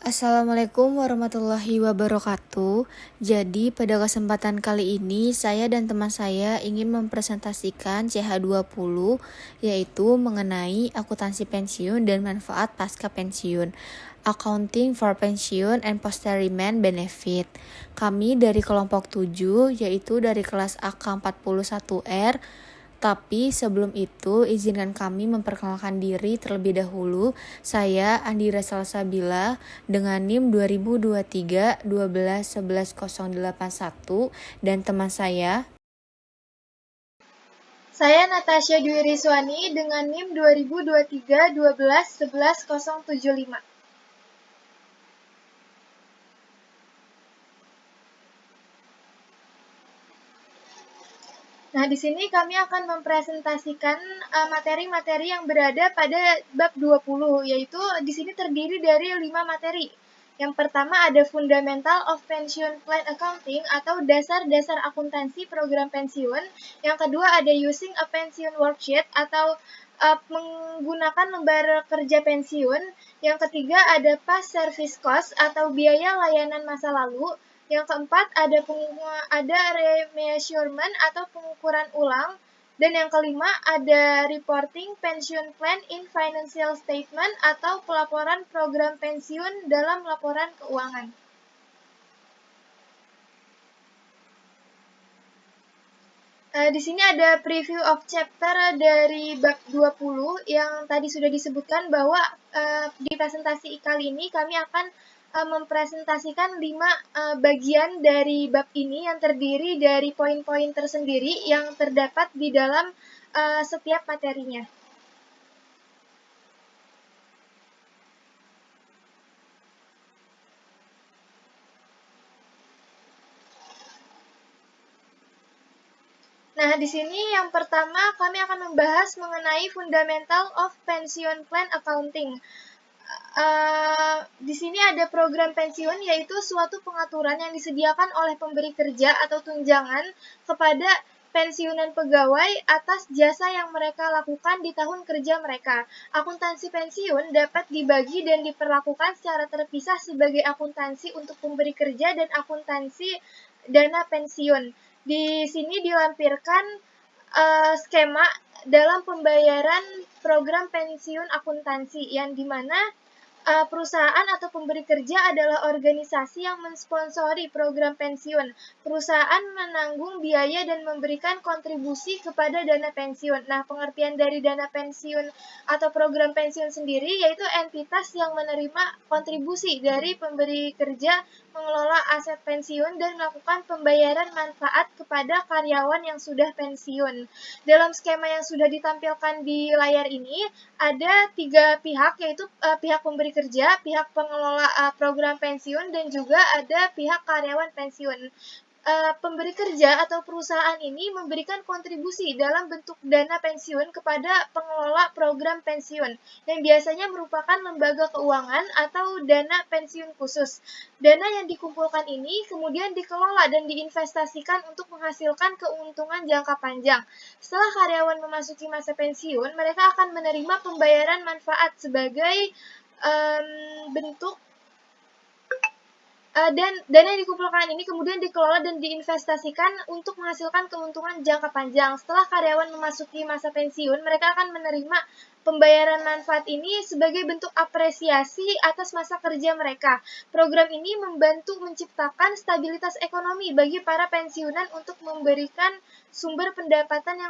Assalamualaikum warahmatullahi wabarakatuh. Jadi pada kesempatan kali ini saya dan teman saya ingin mempresentasikan CH20 yaitu mengenai akuntansi pensiun dan manfaat pasca pensiun. Accounting for Pension and Post-Retirement Benefit. Kami dari kelompok 7 yaitu dari kelas AK41R. Tapi sebelum itu, izinkan kami memperkenalkan diri terlebih dahulu. Saya Andira Salsabila dengan NIM 2023 12 11 081 dan teman saya. Saya Natasha Dwi Riswani dengan NIM 2023 12 11 075. Nah, di sini kami akan mempresentasikan materi-materi yang berada pada bab 20, yaitu di sini terdiri dari 5 materi. Yang pertama ada Fundamental of Pension Plan Accounting atau dasar-dasar akuntansi program pensiun. Yang kedua ada Using a Pension Worksheet atau menggunakan lembar kerja pensiun. Yang ketiga ada Past Service Cost atau biaya layanan masa lalu. Yang keempat ada remeasurement atau pengukuran ulang. Dan yang kelima ada reporting pension plan in financial statement atau pelaporan program pensiun dalam laporan keuangan. Di sini ada preview of chapter dari bab 20 yang tadi sudah disebutkan bahwa di presentasi kali ini kami akan mempresentasikan 5 bagian dari bab ini yang terdiri dari poin-poin tersendiri yang terdapat di dalam setiap materinya. Nah, di sini yang pertama kami akan membahas mengenai Fundamental of Pension Plan Accounting. Di sini ada program pensiun, yaitu suatu pengaturan yang disediakan oleh pemberi kerja atau tunjangan kepada pensiunan pegawai atas jasa yang mereka lakukan di tahun kerja mereka. Akuntansi pensiun dapat dibagi dan diperlakukan secara terpisah sebagai akuntansi untuk pemberi kerja dan akuntansi dana pensiun. Di sini dilampirkan skema dalam pembayaran program pensiun akuntansi yang dimana perusahaan atau pemberi kerja adalah organisasi yang mensponsori program pensiun. Perusahaan menanggung biaya dan memberikan kontribusi kepada dana pensiun. Nah, pengertian dari dana pensiun atau program pensiun sendiri yaitu entitas yang menerima kontribusi dari pemberi kerja mengelola aset pensiun dan melakukan pembayaran manfaat kepada karyawan yang sudah pensiun. Dalam skema yang sudah ditampilkan di layar ini, ada 3 pihak, yaitu pihak pemberi kerja, pihak pengelola program pensiun, dan juga ada pihak karyawan pensiun. Pemberi kerja atau perusahaan ini memberikan kontribusi dalam bentuk dana pensiun kepada pengelola program pensiun, yang biasanya merupakan lembaga keuangan atau dana pensiun khusus. Dana yang dikumpulkan ini kemudian dikelola dan diinvestasikan untuk menghasilkan keuntungan jangka panjang. Setelah karyawan memasuki masa pensiun, mereka akan menerima pembayaran manfaat sebagai bentuk dan dana yang dikumpulkan ini kemudian dikelola dan diinvestasikan untuk menghasilkan keuntungan jangka panjang. Setelah karyawan memasuki masa pensiun, mereka akan menerima pembayaran manfaat ini sebagai bentuk apresiasi atas masa kerja mereka. Program ini membantu menciptakan stabilitas ekonomi bagi para pensiunan untuk memberikan sumber pendapatan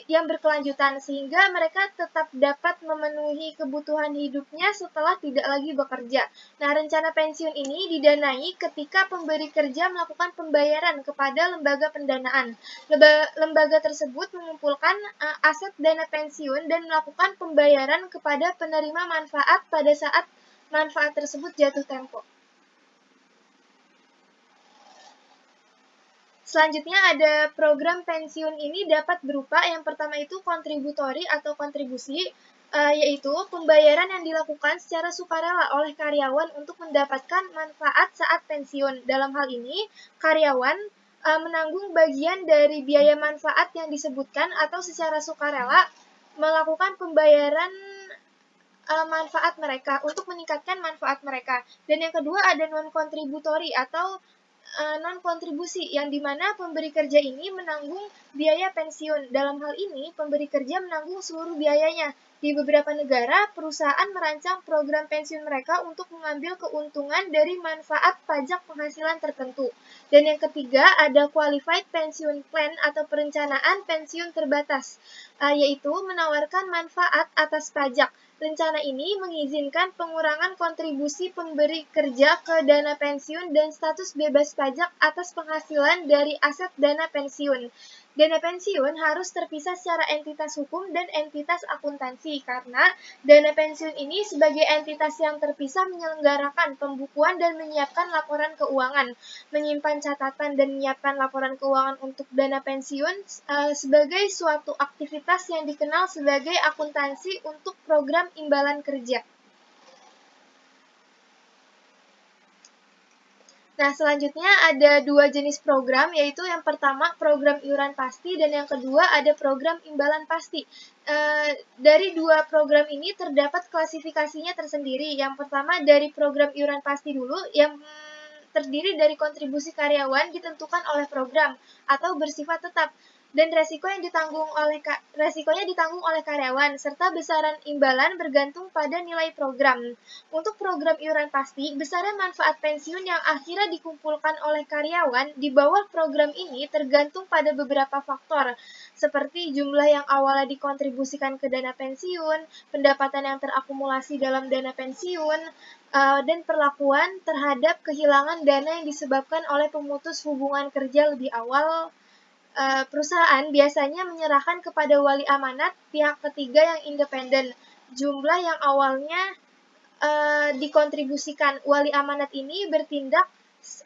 yang berkelanjutan sehingga mereka tetap dapat memenuhi kebutuhan hidupnya setelah tidak lagi bekerja. Nah, rencana pensiun ini didanai ketika pemberi kerja melakukan pembayaran kepada lembaga pendanaan. Lembaga tersebut mengumpulkan aset dana pensiun dan melakukan pembayaran kepada penerima manfaat pada saat manfaat tersebut jatuh tempo. Selanjutnya ada program pensiun ini dapat berupa yang pertama itu kontributori atau kontribusi, yaitu pembayaran yang dilakukan secara sukarela oleh karyawan untuk mendapatkan manfaat saat pensiun. Dalam hal ini, karyawan menanggung bagian dari biaya manfaat yang disebutkan atau secara sukarela melakukan pembayaran manfaat mereka, untuk meningkatkan manfaat mereka. Dan yang kedua ada non-kontributori atau non-kontribusi, yang dimana pemberi kerja ini menanggung biaya pensiun. Dalam hal ini, pemberi kerja menanggung seluruh biayanya. Di beberapa negara, perusahaan merancang program pensiun mereka untuk mengambil keuntungan dari manfaat pajak penghasilan tertentu. Dan yang ketiga, ada Qualified Pension Plan atau perencanaan pensiun terbatas, yaitu menawarkan manfaat atas pajak. Rencana ini mengizinkan pengurangan kontribusi pemberi kerja ke dana pensiun dan status bebas pajak atas penghasilan dari aset dana pensiun. Dana pensiun harus terpisah secara entitas hukum dan entitas akuntansi, karena dana pensiun ini sebagai entitas yang terpisah menyelenggarakan pembukuan dan menyiapkan laporan keuangan, menyimpan catatan dan menyiapkan laporan keuangan untuk dana pensiun sebagai suatu aktivitas yang dikenal sebagai akuntansi untuk program imbalan kerja. Nah, selanjutnya ada dua jenis program, yaitu yang pertama program iuran pasti dan yang kedua ada program imbalan pasti. Dari dua program ini terdapat klasifikasinya tersendiri. Yang pertama dari program iuran pasti dulu, yang terdiri dari kontribusi karyawan ditentukan oleh program atau bersifat tetap, dan resikonya ditanggung oleh karyawan, serta besaran imbalan bergantung pada nilai program. Untuk program iuran pasti, besaran manfaat pensiun yang akhirnya dikumpulkan oleh karyawan di bawah program ini tergantung pada beberapa faktor, seperti jumlah yang awalnya dikontribusikan ke dana pensiun, pendapatan yang terakumulasi dalam dana pensiun, dan perlakuan terhadap kehilangan dana yang disebabkan oleh pemutus hubungan kerja lebih awal. Perusahaan biasanya menyerahkan kepada wali amanat pihak ketiga yang independen jumlah yang awalnya dikontribusikan. Wali amanat ini bertindak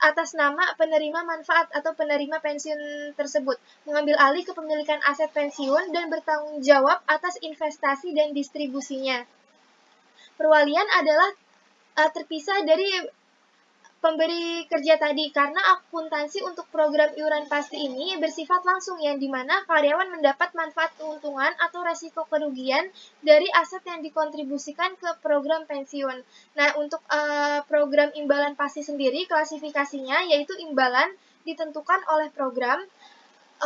atas nama penerima manfaat atau penerima pensiun tersebut, mengambil alih kepemilikan aset pensiun dan bertanggung jawab atas investasi dan distribusinya. Perwalian adalah terpisah dari pemberi kerja tadi, karena akuntansi untuk program iuran pasti ini bersifat langsung, yang dimana karyawan mendapat manfaat keuntungan atau resiko kerugian dari aset yang dikontribusikan ke program pensiun. Nah, untuk program imbalan pasti sendiri, klasifikasinya yaitu imbalan ditentukan oleh program,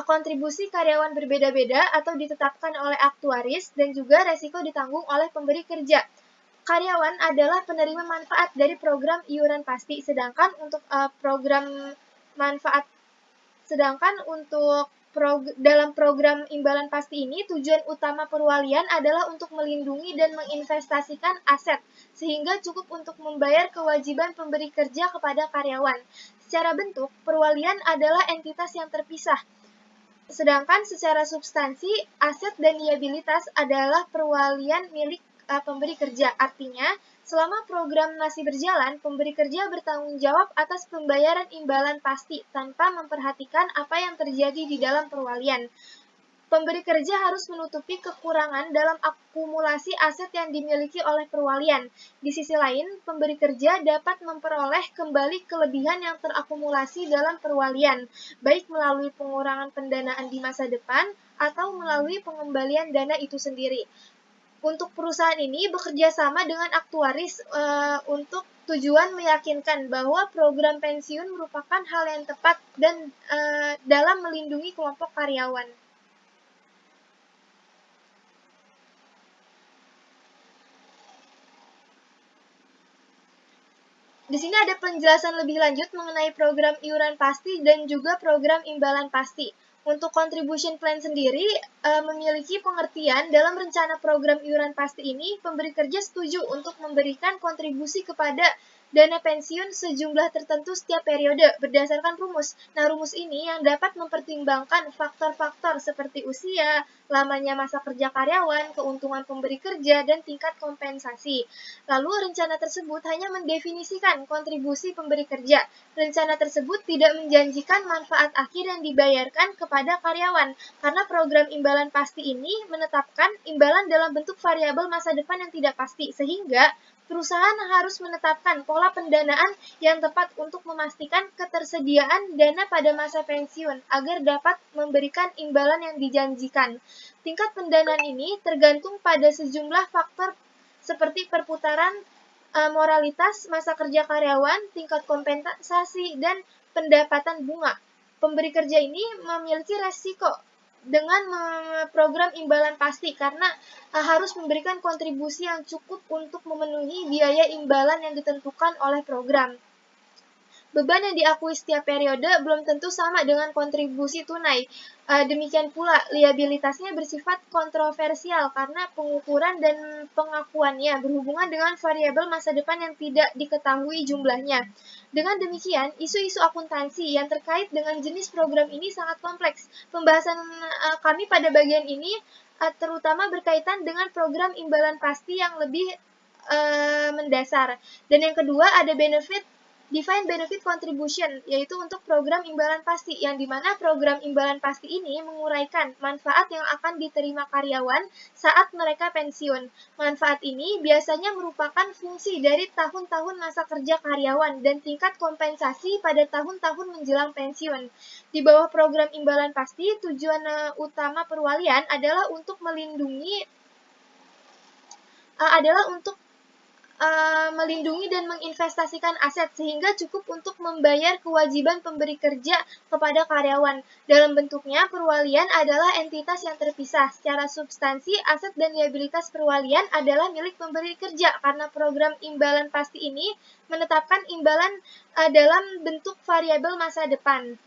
kontribusi karyawan berbeda-beda atau ditetapkan oleh aktuaris, dan juga resiko ditanggung oleh pemberi kerja. Karyawan adalah penerima manfaat dari program iuran pasti, sedangkan untuk dalam program imbalan pasti ini, tujuan utama perwalian adalah untuk melindungi dan menginvestasikan aset, sehingga cukup untuk membayar kewajiban pemberi kerja kepada karyawan. Secara bentuk, perwalian adalah entitas yang terpisah, sedangkan secara substansi, aset dan liabilitas adalah perwalian milik pemberi kerja. Artinya, selama program masih berjalan, pemberi kerja bertanggung jawab atas pembayaran imbalan pasti tanpa memperhatikan apa yang terjadi di dalam perwalian. Pemberi kerja harus menutupi kekurangan dalam akumulasi aset yang dimiliki oleh perwalian. Di sisi lain, pemberi kerja dapat memperoleh kembali kelebihan yang terakumulasi dalam perwalian, baik melalui pengurangan pendanaan di masa depan atau melalui pengembalian dana itu sendiri. Untuk perusahaan ini bekerja sama dengan aktuaris untuk tujuan meyakinkan bahwa program pensiun merupakan hal yang tepat dan dalam melindungi kelompok karyawan. Di sini ada penjelasan lebih lanjut mengenai program iuran pasti dan juga program imbalan pasti. Untuk contribution plan sendiri memiliki pengertian dalam rencana program iuran pasti ini, pemberi kerja setuju untuk memberikan kontribusi kepada dana pensiun sejumlah tertentu setiap periode berdasarkan rumus. Nah, rumus ini yang dapat mempertimbangkan faktor-faktor seperti usia, lamanya masa kerja karyawan, keuntungan pemberi kerja, dan tingkat kompensasi. Lalu, rencana tersebut hanya mendefinisikan kontribusi pemberi kerja. Rencana tersebut tidak menjanjikan manfaat akhir yang dibayarkan kepada karyawan, karena program imbalan pasti ini menetapkan imbalan dalam bentuk variabel masa depan yang tidak pasti, sehingga perusahaan harus menetapkan pola pendanaan yang tepat untuk memastikan ketersediaan dana pada masa pensiun agar dapat memberikan imbalan yang dijanjikan. Tingkat pendanaan ini tergantung pada sejumlah faktor seperti perputaran moralitas, masa kerja karyawan, tingkat kompensasi, dan pendapatan bunga. Pemberi kerja ini memiliki resiko dengan program imbalan pasti karena harus memberikan kontribusi yang cukup untuk memenuhi biaya imbalan yang ditentukan oleh program. Beban yang diakui setiap periode belum tentu sama dengan kontribusi tunai. Demikian pula, liabilitasnya bersifat kontroversial karena pengukuran dan pengakuannya berhubungan dengan variabel masa depan yang tidak diketahui jumlahnya. Dengan demikian, isu-isu akuntansi yang terkait dengan jenis program ini sangat kompleks. Pembahasan kami pada bagian ini terutama berkaitan dengan program imbalan pasti yang lebih mendasar. Dan yang kedua ada Defined Benefit Contribution, yaitu untuk program imbalan pasti, yang dimana program imbalan pasti ini menguraikan manfaat yang akan diterima karyawan saat mereka pensiun. Manfaat ini biasanya merupakan fungsi dari tahun-tahun masa kerja karyawan dan tingkat kompensasi pada tahun-tahun menjelang pensiun. Di bawah program imbalan pasti, tujuan utama perwalian adalah untuk melindungi dan menginvestasikan aset sehingga cukup untuk membayar kewajiban pemberi kerja kepada karyawan. Dalam bentuknya, perwalian adalah entitas yang terpisah. Secara substansi, aset dan liabilitas perwalian adalah milik pemberi kerja karena program imbalan pasti ini menetapkan imbalan dalam bentuk variabel masa depan.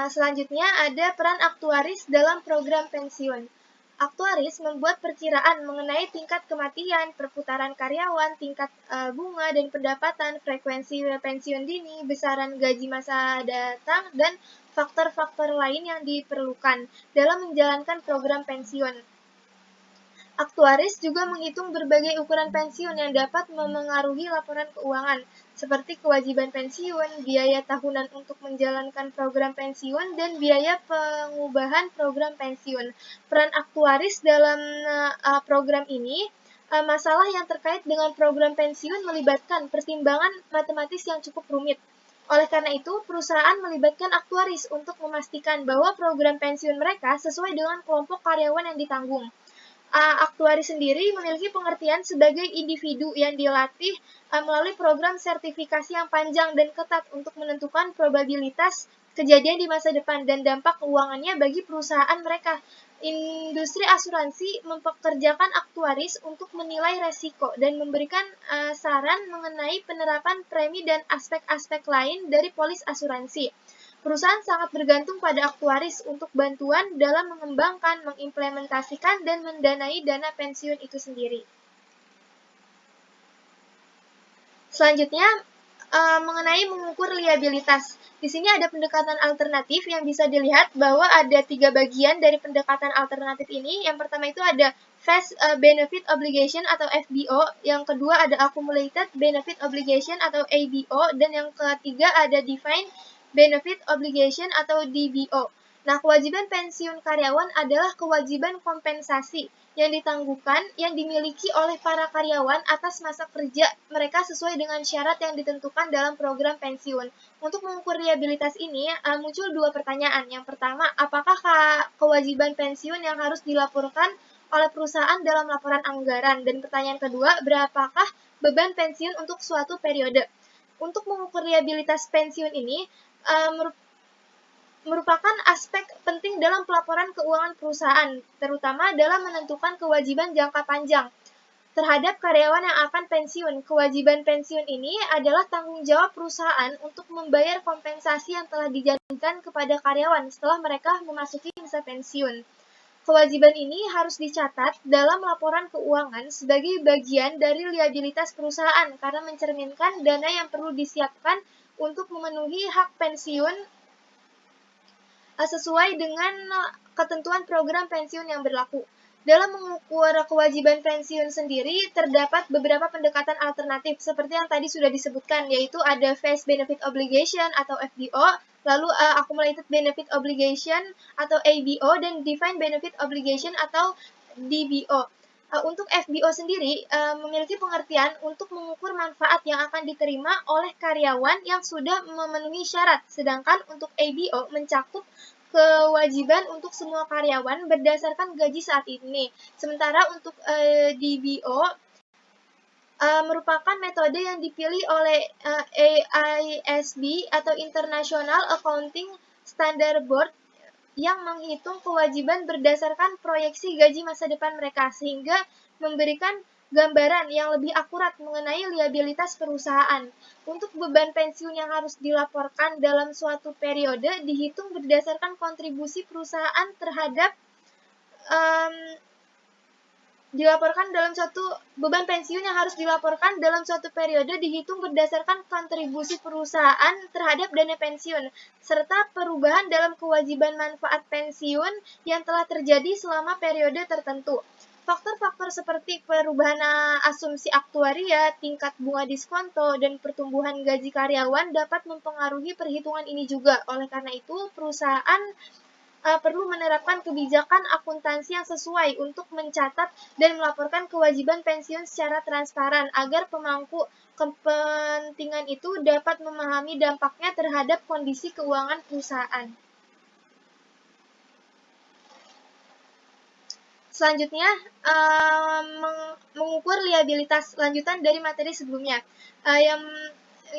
Selanjutnya ada peran aktuaris dalam program pensiun. Aktuaris membuat perkiraan mengenai tingkat kematian, perputaran karyawan, tingkat bunga dan pendapatan, frekuensi pensiun dini, besaran gaji masa datang, dan faktor-faktor lain yang diperlukan dalam menjalankan program pensiun. Aktuaris juga menghitung berbagai ukuran pensiun yang dapat memengaruhi laporan keuangan, seperti kewajiban pensiun, biaya tahunan untuk menjalankan program pensiun, dan biaya pengubahan program pensiun. Peran aktuaris dalam program ini, masalah yang terkait dengan program pensiun melibatkan pertimbangan matematis yang cukup rumit. Oleh karena itu, perusahaan melibatkan aktuaris untuk memastikan bahwa program pensiun mereka sesuai dengan kelompok karyawan yang ditanggung. Aktuari sendiri memiliki pengertian sebagai individu yang dilatih melalui program sertifikasi yang panjang dan ketat untuk menentukan probabilitas kejadian di masa depan dan dampak keuangannya bagi perusahaan mereka. Industri asuransi mempekerjakan aktuaris untuk menilai resiko dan memberikan saran mengenai penerapan premi dan aspek-aspek lain dari polis asuransi. Perusahaan sangat bergantung pada aktuaris untuk bantuan dalam mengembangkan, mengimplementasikan, dan mendanai dana pensiun itu sendiri. Selanjutnya, mengenai mengukur liabilitas. Di sini ada pendekatan alternatif yang bisa dilihat bahwa ada 3 bagian dari pendekatan alternatif ini. Yang pertama itu ada Phased Benefit Obligation atau FBO, yang kedua ada Accumulated Benefit Obligation atau ABO, dan yang ketiga ada Defined Benefit Obligation atau DBO. Nah, kewajiban pensiun karyawan adalah kewajiban kompensasi yang ditangguhkan yang dimiliki oleh para karyawan atas masa kerja mereka sesuai dengan syarat yang ditentukan dalam program pensiun. Untuk mengukur liabilitas ini, muncul 2 pertanyaan. Yang pertama, apakah kewajiban pensiun yang harus dilaporkan oleh perusahaan dalam laporan anggaran? Dan pertanyaan kedua, berapakah beban pensiun untuk suatu periode? Untuk mengukur liabilitas pensiun ini, merupakan aspek penting dalam pelaporan keuangan perusahaan, terutama dalam menentukan kewajiban jangka panjang terhadap karyawan yang akan pensiun. Kewajiban pensiun ini adalah tanggung jawab perusahaan untuk membayar kompensasi yang telah dijanjikan kepada karyawan setelah mereka memasuki masa pensiun. Kewajiban ini harus dicatat dalam laporan keuangan sebagai bagian dari liabilitas perusahaan karena mencerminkan dana yang perlu disiapkan untuk memenuhi hak pensiun sesuai dengan ketentuan program pensiun yang berlaku. Dalam mengukur kewajiban pensiun sendiri, terdapat beberapa pendekatan alternatif seperti yang tadi sudah disebutkan, yaitu ada Phased Benefit Obligation atau FBO, lalu Accumulated Benefit Obligation atau ABO, dan Defined Benefit Obligation atau DBO. Untuk FBO sendiri memiliki pengertian untuk mengukur manfaat yang akan diterima oleh karyawan yang sudah memenuhi syarat, sedangkan untuk ABO mencakup kewajiban untuk semua karyawan berdasarkan gaji saat ini. Sementara untuk DBO merupakan metode yang dipilih oleh AISB atau International Accounting Standard Board yang menghitung kewajiban berdasarkan proyeksi gaji masa depan mereka, sehingga memberikan gambaran yang lebih akurat mengenai liabilitas perusahaan. Untuk beban pensiun yang harus dilaporkan dalam suatu periode dihitung berdasarkan kontribusi perusahaan terhadap um, beban pensiun yang harus dilaporkan dalam suatu periode dihitung berdasarkan kontribusi perusahaan terhadap dana pensiun, serta perubahan dalam kewajiban manfaat pensiun yang telah terjadi selama periode tertentu. Faktor-faktor seperti perubahan asumsi aktuaria, tingkat bunga diskonto, dan pertumbuhan gaji karyawan dapat mempengaruhi perhitungan ini juga. Oleh karena itu, perusahaan perlu menerapkan kebijakan akuntansi yang sesuai untuk mencatat dan melaporkan kewajiban pensiun secara transparan agar pemangku kepentingan itu dapat memahami dampaknya terhadap kondisi keuangan perusahaan. Selanjutnya, mengukur liabilitas lanjutan dari materi sebelumnya, yang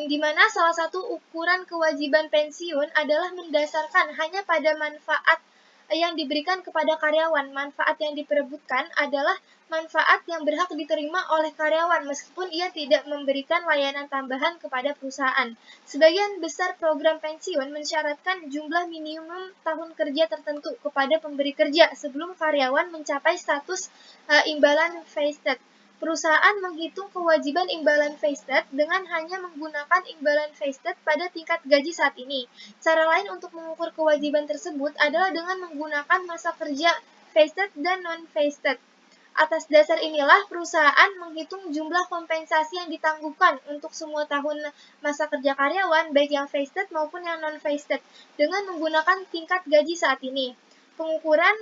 dimana salah satu ukuran kewajiban pensiun adalah mendasarkan hanya pada manfaat yang diberikan kepada karyawan. Manfaat yang diperebutkan adalah manfaat yang berhak diterima oleh karyawan meskipun ia tidak memberikan layanan tambahan kepada perusahaan. Sebagian besar program pensiun mensyaratkan jumlah minimum tahun kerja tertentu kepada pemberi kerja sebelum karyawan mencapai status imbalan vested. Perusahaan menghitung kewajiban imbalan vested dengan hanya menggunakan imbalan vested pada tingkat gaji saat ini. Cara lain untuk mengukur kewajiban tersebut adalah dengan menggunakan masa kerja vested dan non-vested. Atas dasar inilah perusahaan menghitung jumlah kompensasi yang ditangguhkan untuk semua tahun masa kerja karyawan, baik yang vested maupun yang non-vested, dengan menggunakan tingkat gaji saat ini. Pengukuran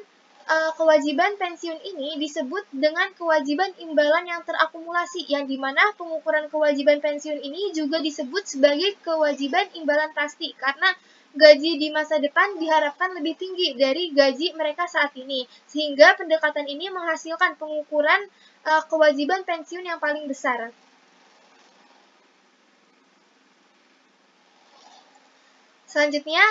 kewajiban pensiun ini disebut dengan kewajiban imbalan yang terakumulasi, yang dimana pengukuran kewajiban pensiun ini juga disebut sebagai kewajiban imbalan pasti, karena gaji di masa depan diharapkan lebih tinggi dari gaji mereka saat ini, sehingga pendekatan ini menghasilkan pengukuran kewajiban pensiun yang paling besar. Selanjutnya,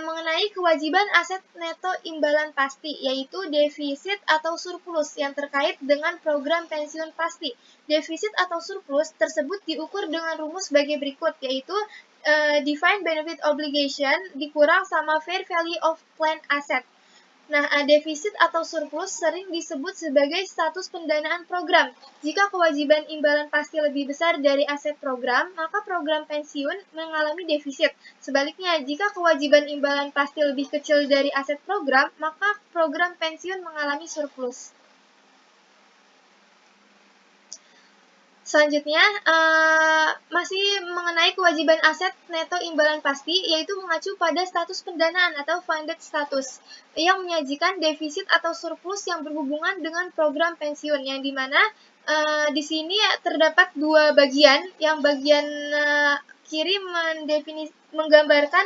mengenai kewajiban aset neto imbalan pasti, yaitu defisit atau surplus yang terkait dengan program pensiun pasti. Defisit atau surplus tersebut diukur dengan rumus sebagai berikut, yaitu defined benefit obligation dikurang sama fair value of plan asset. Nah, defisit atau surplus sering disebut sebagai status pendanaan program. Jika kewajiban imbalan pasti lebih besar dari aset program, maka program pensiun mengalami defisit. Sebaliknya, jika kewajiban imbalan pasti lebih kecil dari aset program, maka program pensiun mengalami surplus. Selanjutnya, masih mengenai kewajiban aset neto imbalan pasti, yaitu mengacu pada status pendanaan atau funded status, yang menyajikan defisit atau surplus yang berhubungan dengan program pensiun, yang dimana di sini terdapat dua bagian, yang bagian kiri menggambarkan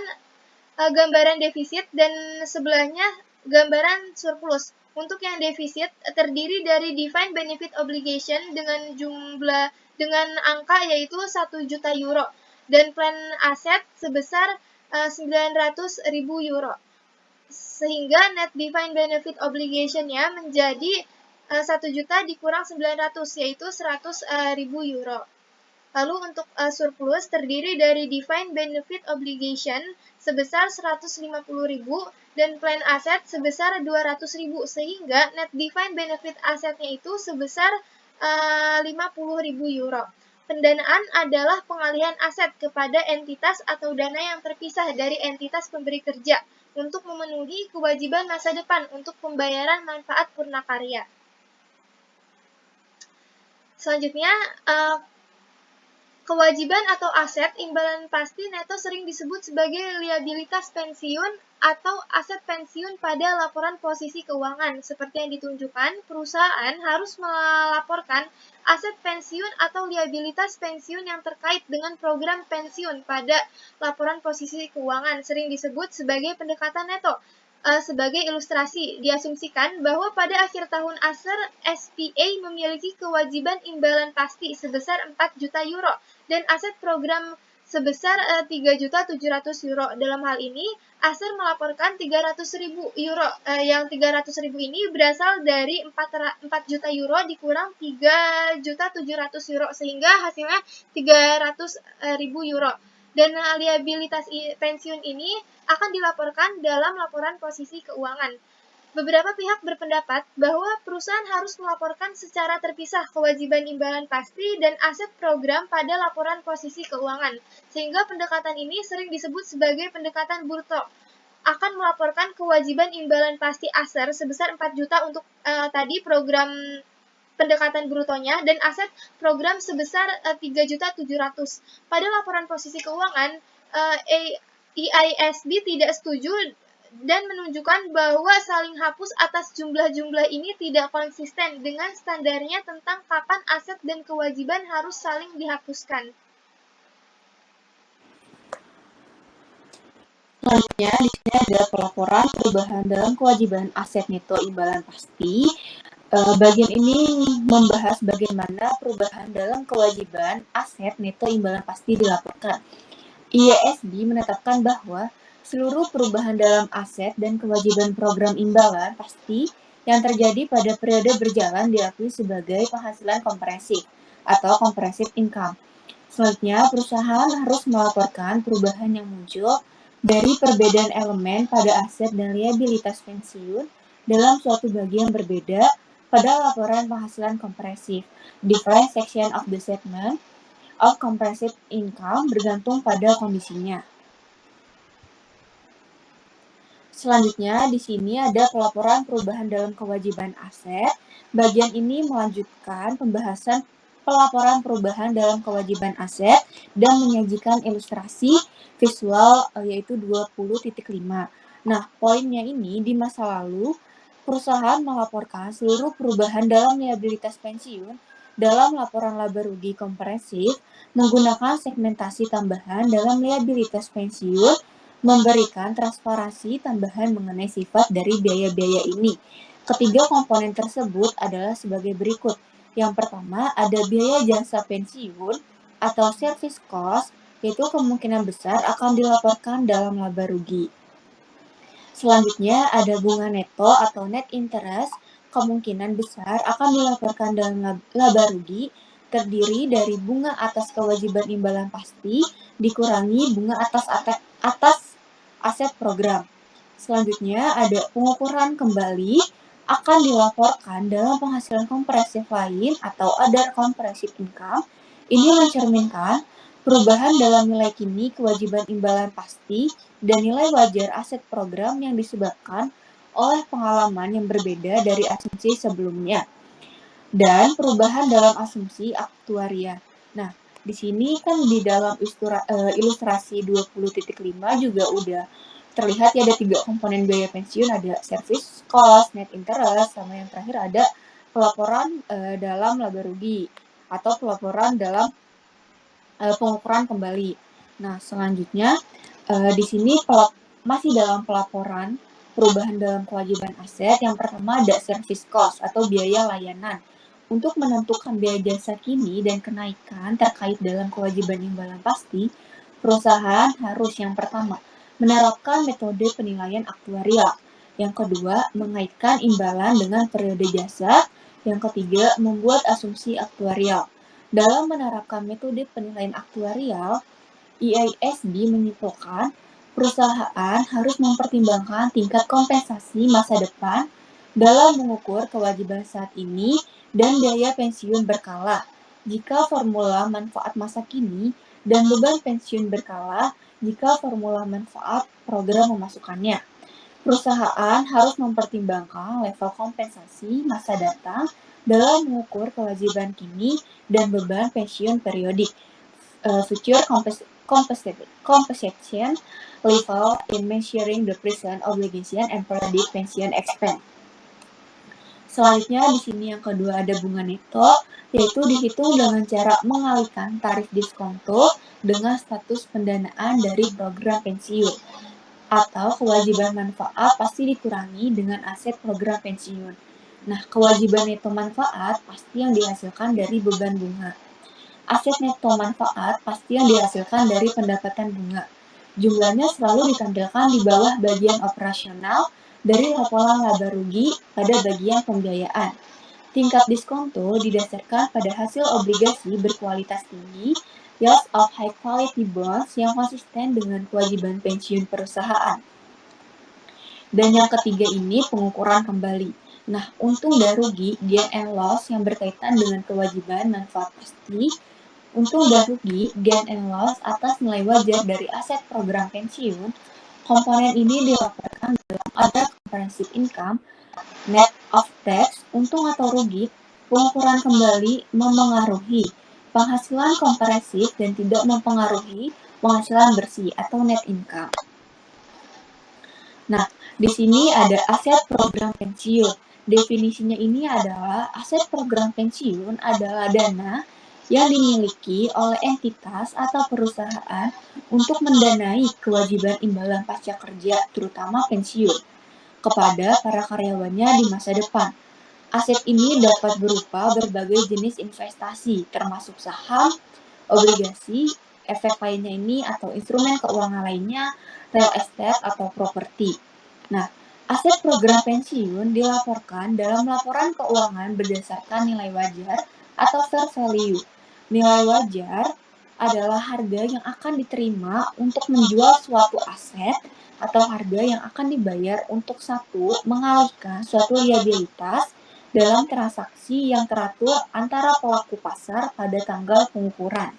gambaran defisit dan sebelahnya gambaran surplus. Untuk yang defisit terdiri dari defined benefit obligation dengan angka yaitu 1 juta euro dan plan aset sebesar 900.000 euro. Sehingga net defined benefit obligation-nya menjadi 1 juta dikurang 900 yaitu 100.000 euro. Lalu untuk surplus terdiri dari defined benefit obligation sebesar 150.000 dan plan aset sebesar 200.000 sehingga net defined benefit asetnya itu sebesar 50.000 euro. Pendanaan adalah pengalihan aset kepada entitas atau dana yang terpisah dari entitas pemberi kerja untuk memenuhi kewajiban masa depan untuk pembayaran manfaat purnakarya. Selanjutnya, Kewajiban atau aset imbalan pasti neto sering disebut sebagai liabilitas pensiun atau aset pensiun pada laporan posisi keuangan. Seperti yang ditunjukkan, perusahaan harus melaporkan aset pensiun atau liabilitas pensiun yang terkait dengan program pensiun pada laporan posisi keuangan, sering disebut sebagai pendekatan neto. Sebagai ilustrasi, diasumsikan bahwa pada akhir tahun Acer, SPA memiliki kewajiban imbalan pasti sebesar 4 juta euro dan aset program sebesar 3.700.000 euro. Dalam hal ini, Acer melaporkan 300.000 euro. Yang 300.000 ini berasal dari 4 juta euro dikurang 3.700.000 euro, sehingga hasilnya 300.000 euro. Dan liabilitas pensiun ini akan dilaporkan dalam laporan posisi keuangan. Beberapa pihak berpendapat bahwa perusahaan harus melaporkan secara terpisah kewajiban imbalan pasti dan aset program pada laporan posisi keuangan, sehingga pendekatan ini sering disebut sebagai pendekatan bruto. Akan melaporkan kewajiban imbalan pasti Acer sebesar 4 juta untuk tadi program pendekatan brutonya dan aset program sebesar 3.700.000. Pada laporan posisi keuangan, EISB tidak setuju dan menunjukkan bahwa saling hapus atas jumlah-jumlah ini tidak konsisten dengan standarnya tentang kapan aset dan kewajiban harus saling dihapuskan. Selanjutnya, di sini ada pelaporan perubahan dalam kewajiban aset neto imbalan pasti. Bagian ini membahas bagaimana perubahan dalam kewajiban aset neto imbalan pasti dilaporkan. IASB menetapkan bahwa seluruh perubahan dalam aset dan kewajiban program imbalan pasti yang terjadi pada periode berjalan diakui sebagai penghasilan kompresif atau comprehensive income. Selanjutnya, perusahaan harus melaporkan perubahan yang muncul dari perbedaan elemen pada aset dan liabilitas pensiun dalam suatu bagian berbeda pada laporan penghasilan kompresif. Different section of the statement of comprehensive income bergantung pada kondisinya. Selanjutnya, di sini ada pelaporan perubahan dalam kewajiban aset. Bagian ini melanjutkan pembahasan pelaporan perubahan dalam kewajiban aset dan menyajikan ilustrasi visual yaitu 20.5. Nah, poinnya ini di masa lalu, perusahaan melaporkan seluruh perubahan dalam liabilitas pensiun dalam laporan laba rugi komprehensif menggunakan segmentasi tambahan dalam liabilitas pensiun, memberikan transparansi tambahan mengenai sifat dari biaya-biaya ini. Ketiga komponen tersebut adalah sebagai berikut. Yang pertama, ada biaya jasa pensiun atau service cost, yaitu kemungkinan besar akan dilaporkan dalam laba rugi. Selanjutnya, ada bunga neto atau net interest, kemungkinan besar akan dilaporkan dalam laba rugi, terdiri dari bunga atas kewajiban imbalan pasti dikurangi bunga atas aset program. Selanjutnya, ada pengukuran kembali akan dilaporkan dalam penghasilan kompresif lain atau other comprehensive income. Ini mencerminkan perubahan dalam nilai kini kewajiban imbalan pasti dan nilai wajar aset program yang disebabkan oleh pengalaman yang berbeda dari asumsi sebelumnya. Dan perubahan dalam asumsi aktuaria. Nah, di sini kan di dalam ilustrasi 20.5 juga udah terlihat ya ada 3 komponen biaya pensiun, ada service cost, net interest, sama yang terakhir ada pelaporan dalam laba rugi atau pelaporan dalam pengukuran kembali. Nah, selanjutnya di sini masih dalam pelaporan perubahan dalam kewajiban aset. Yang pertama ada service cost atau biaya layanan. Untuk menentukan biaya jasa kini dan kenaikan terkait dalam kewajiban imbalan pasti, perusahaan harus yang pertama menerapkan metode penilaian aktuarial. Yang kedua, mengaitkan imbalan dengan periode jasa. Yang ketiga, membuat asumsi aktuarial. Dalam menerapkan metode penilaian aktuarial, IASB menyimpulkan perusahaan harus mempertimbangkan tingkat kompensasi masa depan dalam mengukur kewajiban saat ini dan biaya pensiun berkala. Jika formula manfaat masa kini dan beban pensiun berkala jika formula manfaat program memasukkannya. Perusahaan harus mempertimbangkan level kompensasi masa datang dalam mengukur kewajiban kini dan beban pensiun periodik. future compensation level in measuring the present obligation and predict pension expense. Selanjutnya di sini yang kedua ada bunga neto, yaitu dihitung dengan cara mengalihkan tarif diskonto dengan status pendanaan dari program pensiun atau kewajiban manfaat pasti dikurangi dengan aset program pensiun. Nah, kewajiban neto manfaat pasti yang dihasilkan dari beban bunga. Aset neto manfaat pasti yang dihasilkan dari pendapatan bunga. Jumlahnya selalu ditampilkan di bawah bagian operasional dari laporan laba rugi pada bagian pembiayaan. Tingkat diskonto didasarkan pada hasil obligasi berkualitas tinggi, yield of high quality bonds yang konsisten dengan kewajiban pensiun perusahaan. Dan yang ketiga ini pengukuran kembali. Nah, untung dan rugi, gain and loss yang berkaitan dengan kewajiban manfaat pasti, untung dan rugi, gain and loss atas nilai wajar dari aset program pensiun, komponen ini dilaporkan dalam other comprehensive income, net of tax, untung atau rugi, pengukuran kembali memengaruhi penghasilan komprehensif dan tidak mempengaruhi penghasilan bersih atau net income. Nah, di sini ada aset program pensiun. Definisinya ini adalah aset program pensiun adalah dana yang dimiliki oleh entitas atau perusahaan untuk mendanai kewajiban imbalan pasca kerja, terutama pensiun, kepada para karyawannya di masa depan. Aset ini dapat berupa berbagai jenis investasi, termasuk saham, obligasi, efek lainnya ini atau instrumen keuangan lainnya, real estate atau properti. Nah, aset program pensiun dilaporkan dalam laporan keuangan berdasarkan nilai wajar atau fair value. Nilai wajar adalah harga yang akan diterima untuk menjual suatu aset atau harga yang akan dibayar untuk mengalihkan suatu liabilitas dalam transaksi yang teratur antara pelaku pasar pada tanggal pengukuran.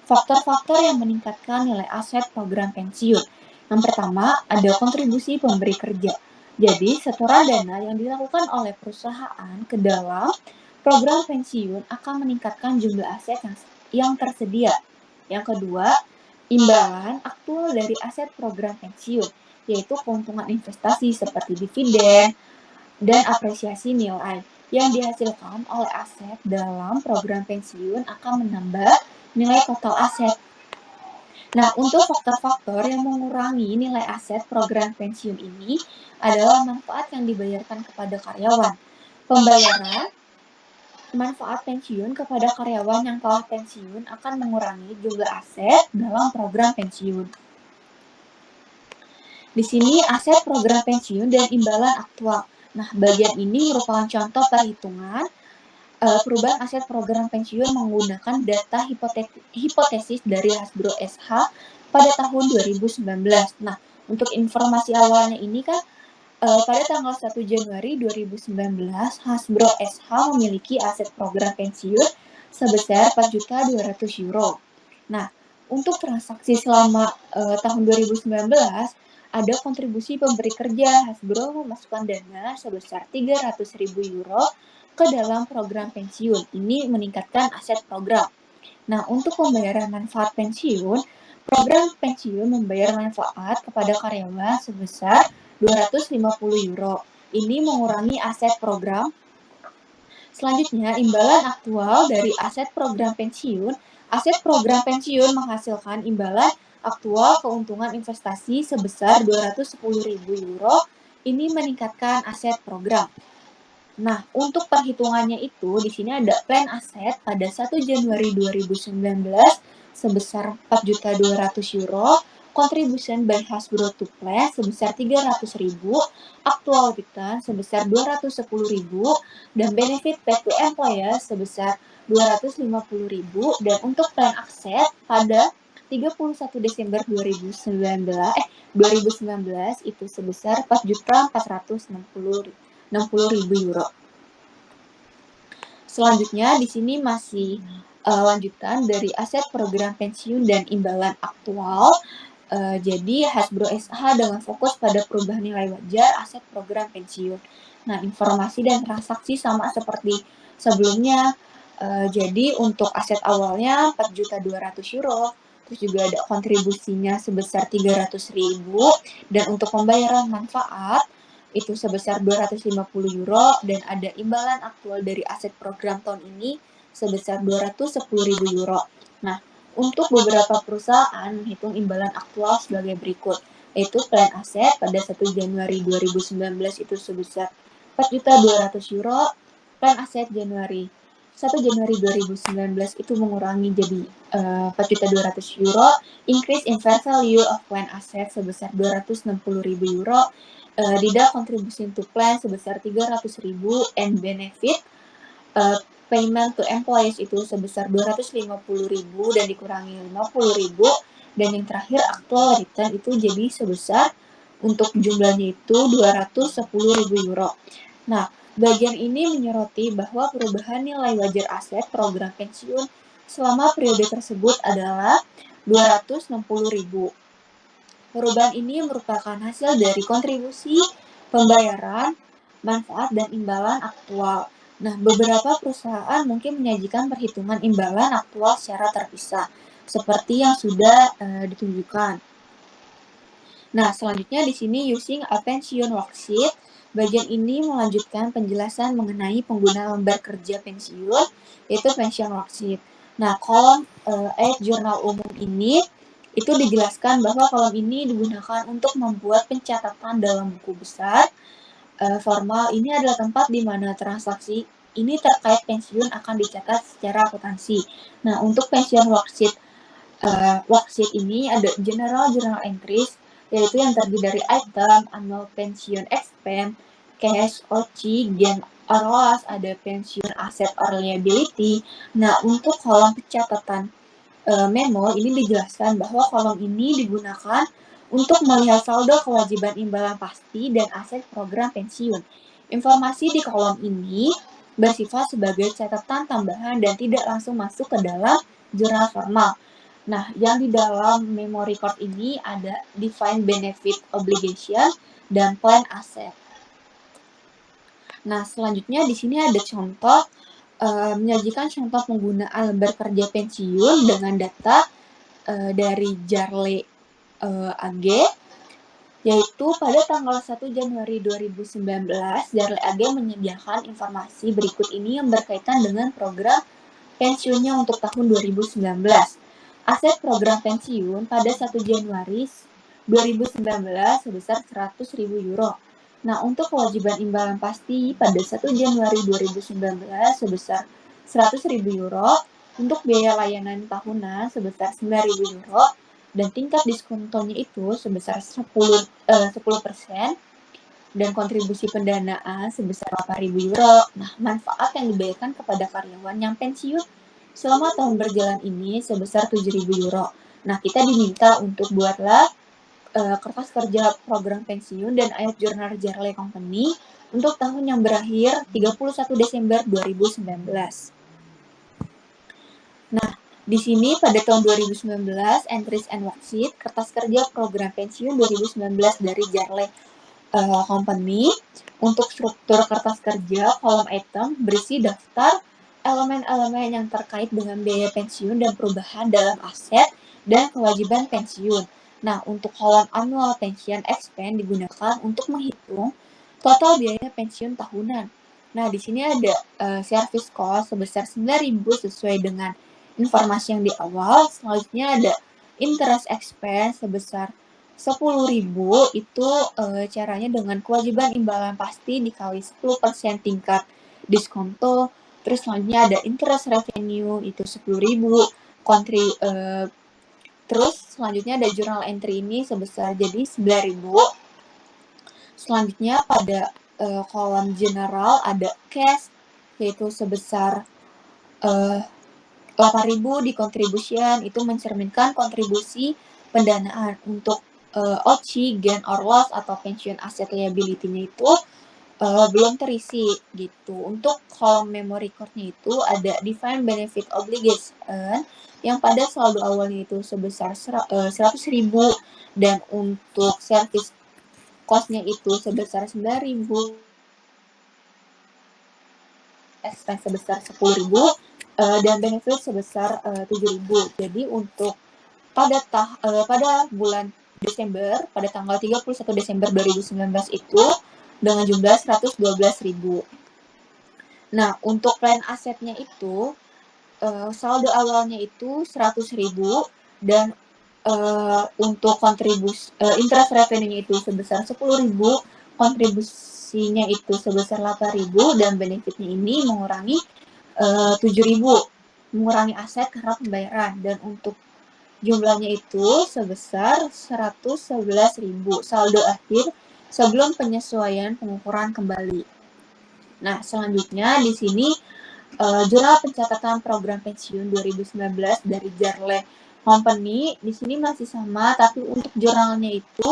Faktor-faktor yang meningkatkan nilai aset program pensiun. Yang pertama, ada kontribusi pemberi kerja. Jadi, setoran dana yang dilakukan oleh perusahaan ke dalam program pensiun akan meningkatkan jumlah aset yang tersedia. Yang kedua, imbalan aktual dari aset program pensiun, yaitu keuntungan investasi seperti dividen dan apresiasi nilai yang dihasilkan oleh aset dalam program pensiun akan menambah nilai total aset. Nah, untuk faktor-faktor yang mengurangi nilai aset program pensiun ini adalah manfaat yang dibayarkan kepada karyawan. Pembayaran manfaat pensiun kepada karyawan yang telah pensiun akan mengurangi jumlah aset dalam program pensiun. Di sini aset program pensiun dan imbalan aktual. Nah, bagian ini merupakan contoh perhitungan perubahan aset program pensiun menggunakan data hipotesis dari Hasbro SH pada tahun 2019. Nah, untuk informasi awalnya ini kan pada tanggal 1 Januari 2019, Hasbro SH memiliki aset program pensiun sebesar 4.200.000 euro. Nah, untuk transaksi selama tahun 2019, ada kontribusi pemberi kerja. Hasbro memasukkan dana sebesar 300.000 euro ke dalam program pensiun. Ini meningkatkan aset program. Nah, untuk pembayaran manfaat pensiun, program pensiun membayar manfaat kepada karyawan sebesar 250 euro. Ini mengurangi aset program. Selanjutnya, imbalan aktual dari aset program pensiun. Aset program pensiun menghasilkan imbalan aktual keuntungan investasi sebesar 210.000 euro. Ini meningkatkan aset program. Nah, untuk perhitungannya itu, di sini ada plan aset pada 1 Januari 2019 sebesar 4.200.000 euro, contribution by Hasbro to plan sebesar 300.000, actual return sebesar 210.000, dan benefit paid to employer sebesar 250.000, dan untuk plan aset pada 31 Desember 2019 itu sebesar 4.460.000 euro. Selanjutnya di sini masih lanjutan dari aset program pensiun dan imbalan aktual. Jadi Hasbro SH dengan fokus pada perubahan nilai wajar aset program pensiun. Nah, informasi dan transaksi sama seperti sebelumnya. Jadi untuk aset awalnya 4.200.000 euro, terus juga ada kontribusinya sebesar 300.000, dan untuk pembayaran manfaat itu sebesar 250 euro, dan ada imbalan aktual dari aset program tahun ini sebesar 210.000 euro. Nah, untuk beberapa perusahaan menghitung imbalan aktual sebagai berikut, yaitu plan aset pada 1 Januari 2019 itu sebesar 4.200.000 euro, plan aset Januari 1 Januari 2019 itu mengurangi jadi 4.200.000 euro, increase in fair value of plan asset sebesar 260.000 euro, deduct contribution to plan sebesar 300.000, and benefit payment to employees itu sebesar 250.000 dan dikurangi 50.000, dan yang terakhir actual return itu jadi sebesar untuk jumlahnya itu 210.000 euro. Nah, bagian ini menyoroti bahwa perubahan nilai wajar aset program pensiun selama periode tersebut adalah 260.000. Perubahan ini merupakan hasil dari kontribusi, pembayaran, manfaat, dan imbalan aktual. Nah, beberapa perusahaan mungkin menyajikan perhitungan imbalan aktual secara terpisah, seperti yang sudah ditunjukkan. Nah, selanjutnya di sini using a pension worksheet, bagian ini melanjutkan penjelasan mengenai pengguna lembar kerja pensiun, yaitu pension worksheet. Nah, kolom ayat jurnal umum ini itu dijelaskan bahwa kolom ini digunakan untuk membuat pencatatan dalam buku besar formal. Ini adalah tempat di mana transaksi ini terkait pensiun akan dicatat secara akuntansi. Nah, untuk pension worksheet ini ada general journal entries, yaitu yang terdiri dari item, annual pension expense, cash, OC, gain or loss, ada pension asset or liability. Nah, untuk kolom pencatatan memo ini dijelaskan bahwa kolom ini digunakan untuk melihat saldo kewajiban imbalan pasti dan aset program pensiun. Informasi di kolom ini bersifat sebagai catatan tambahan dan tidak langsung masuk ke dalam jurnal formal. Nah, yang di dalam memo record ini ada defined benefit obligation dan plan asset. Nah, selanjutnya di sini ada contoh menyajikan contoh penggunaan lembar kerja pensiun dengan data dari Jarle AG, yaitu pada tanggal 1 Januari 2019, Jarle AG menyediakan informasi berikut ini yang berkaitan dengan program pensiunnya untuk tahun 2019. Aset program pensiun pada 1 Januari 2019 sebesar 100.000 euro. Nah, untuk kewajiban imbalan pasti pada 1 Januari 2019 sebesar 100.000 euro, untuk biaya layanan tahunan sebesar 9.000 euro, dan tingkat diskontonya itu sebesar 10%, dan kontribusi pendanaan sebesar 8.000 euro. Nah, manfaat yang dibayarkan kepada karyawan yang pensiun selama tahun berjalan ini sebesar 7.000 euro. Nah, kita diminta untuk buatlah kertas kerja program pensiun dan ayat jurnal Jarle Company untuk tahun yang berakhir 31 Desember 2019. Nah, di sini pada tahun 2019, entries and worksheet, kertas kerja program pensiun 2019 dari Jarle Company. Untuk struktur kertas kerja, kolom item berisi daftar elemen-elemen yang terkait dengan biaya pensiun dan perubahan dalam aset dan kewajiban pensiun. Nah, untuk kolom annual pension expense digunakan untuk menghitung total biaya pensiun tahunan. Nah, di sini ada service cost sebesar 9.000 sesuai dengan informasi yang di awal. Selanjutnya ada interest expense sebesar 10.000, itu caranya dengan kewajiban imbalan pasti dikali 10% tingkat diskonto. Terus selanjutnya ada interest revenue itu 10.000, terus selanjutnya ada journal entry ini sebesar jadi 9.000. Selanjutnya pada kolom general ada cash, yaitu sebesar 8.000 di contribution, itu mencerminkan kontribusi pendanaan. Untuk OC, gain or loss atau pension asset liability-nya itu belum terisi gitu. Untuk kolom memo record-nya itu ada defined benefit obligation yang pada saldo awalnya itu sebesar 100.000, dan untuk service cost-nya itu sebesar 9.000, expense sebesar 10.000, dan benefit sebesar 7.000. Jadi untuk pada bulan Desember, pada tanggal 31 Desember 2019 itu dengan jumlah 112.000. Nah, untuk plan asetnya itu saldo awalnya itu 100.000 dan untuk interest revenue-nya itu sebesar 10.000, kontribusinya itu sebesar 8.000 dan benefitnya ini mengurangi 7.000, mengurangi aset karena pembayaran, dan untuk jumlahnya itu sebesar 111.000 saldo akhir sebelum penyesuaian pengukuran kembali. Nah, selanjutnya di sini jurnal pencatatan program pensiun 2019 dari Jarle Company di sini masih sama, tapi untuk jurnalnya itu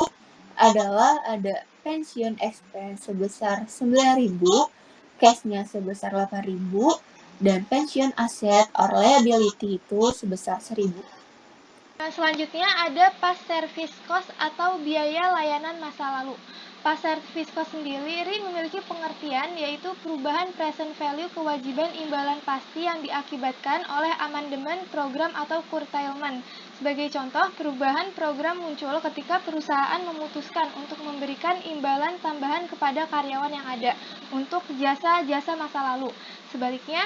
adalah ada pensiun expense sebesar 9.000, cashnya sebesar 8.000, dan pensiun aset or liability itu sebesar 1.000. Selanjutnya ada past service cost atau biaya layanan masa lalu. Past service cost sendiri memiliki pengertian yaitu perubahan present value kewajiban imbalan pasti yang diakibatkan oleh amandemen program atau curtailment. Sebagai contoh, perubahan program muncul ketika perusahaan memutuskan untuk memberikan imbalan tambahan kepada karyawan yang ada untuk jasa-jasa masa lalu. Sebaliknya,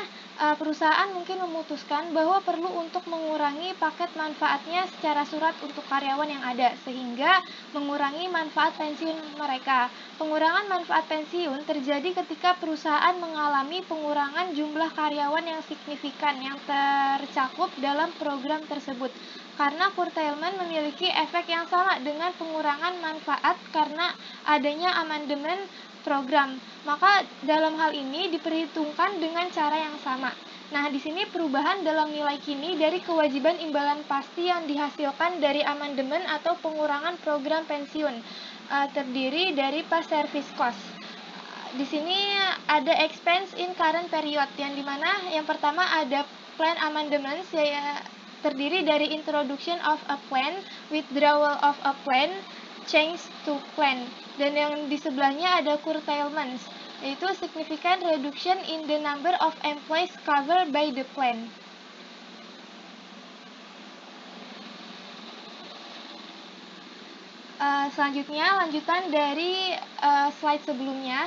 perusahaan mungkin memutuskan bahwa perlu untuk mengurangi paket manfaatnya secara surat untuk karyawan yang ada, sehingga mengurangi manfaat pensiun mereka. Pengurangan manfaat pensiun terjadi ketika perusahaan mengalami pengurangan jumlah karyawan yang signifikan yang tercakup dalam program tersebut. Karena curtailment memiliki efek yang sama dengan pengurangan manfaat karena adanya amandemen program, maka dalam hal ini diperhitungkan dengan cara yang sama. Nah, di sini perubahan dalam nilai kini dari kewajiban imbalan pasti yang dihasilkan dari amandemen atau pengurangan program pensiun terdiri dari past service cost. Di sini ada expense in current period, yang dimana yang pertama ada plan amendments, terdiri dari introduction of a plan, withdrawal of a plan, change to plan. Dan yang di sebelahnya ada curtailments, yaitu significant reduction in the number of employees covered by the plan. Selanjutnya, lanjutan dari slide sebelumnya.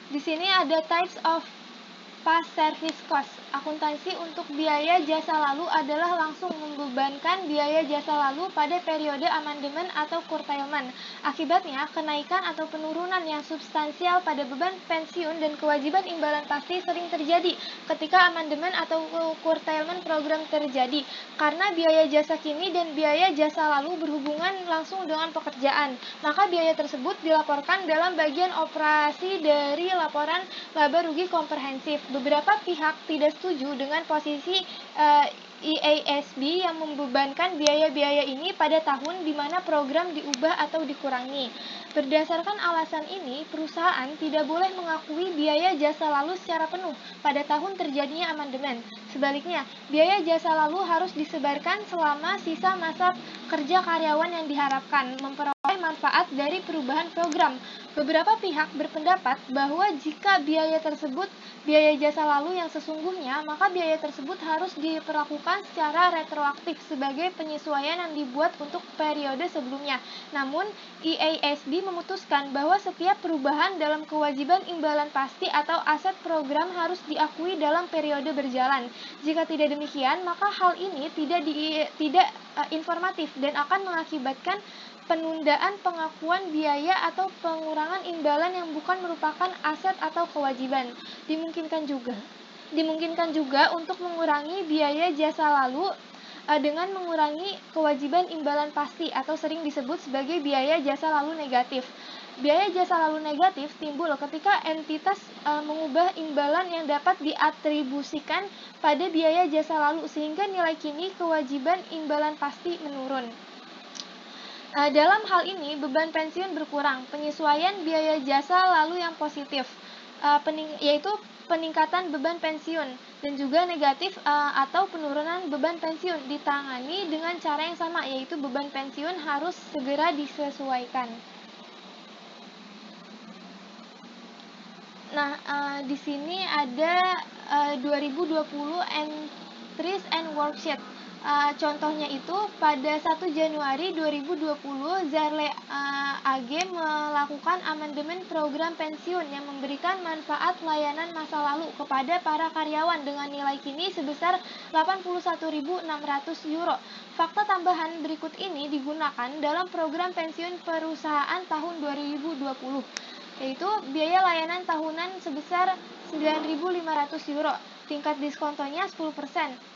Di sini ada types of past service cost. Akuntansi untuk biaya jasa lalu adalah langsung membebankan biaya jasa lalu pada periode amandemen atau curtailment. Akibatnya, kenaikan atau penurunan yang substansial pada beban pensiun dan kewajiban imbalan pasti sering terjadi ketika amandemen atau curtailment program terjadi, karena biaya jasa kini dan biaya jasa lalu berhubungan langsung dengan pekerjaan. Maka biaya tersebut dilaporkan dalam bagian operasi dari laporan laba rugi komprehensif. Beberapa pihak tidak setuju dengan posisi IASB yang membebankan biaya-biaya ini pada tahun di mana program diubah atau dikurangi. Berdasarkan alasan ini, perusahaan tidak boleh mengakui biaya jasa lalu secara penuh pada tahun terjadinya amandemen. Sebaliknya, biaya jasa lalu harus disebarkan selama sisa masa kerja karyawan yang diharapkan memperoleh manfaat dari perubahan program. Beberapa pihak berpendapat bahwa jika biaya tersebut biaya jasa lalu yang sesungguhnya, maka biaya tersebut harus diperlakukan secara retroaktif sebagai penyesuaian yang dibuat untuk periode sebelumnya. Namun, IASB memutuskan bahwa setiap perubahan dalam kewajiban imbalan pasti atau aset program harus diakui dalam periode berjalan. Jika tidak demikian, maka hal ini tidak informatif dan akan mengakibatkan penundaan pengakuan biaya atau pengurangan imbalan yang bukan merupakan aset atau kewajiban. Dimungkinkan juga untuk mengurangi biaya jasa lalu dengan mengurangi kewajiban imbalan pasti atau sering disebut sebagai biaya jasa lalu negatif. Biaya jasa lalu negatif timbul ketika entitas mengubah imbalan yang dapat diatribusikan pada biaya jasa lalu sehingga nilai kini kewajiban imbalan pasti menurun. Dalam hal ini, beban pensiun berkurang. Penyesuaian biaya jasa lalu yang positif, yaitu peningkatan beban pensiun, dan juga negatif atau penurunan beban pensiun ditangani dengan cara yang sama, yaitu beban pensiun harus segera disesuaikan. Nah, di sini ada 2020 entries and worksheet. Contohnya itu pada 1 Januari 2020 Zarle AG melakukan amandemen program pensiun yang memberikan manfaat layanan masa lalu kepada para karyawan dengan nilai kini sebesar 81.600 euro. Fakta tambahan berikut ini digunakan dalam program pensiun perusahaan tahun 2020, yaitu biaya layanan tahunan sebesar 9.500 euro, tingkat diskontonya 10%,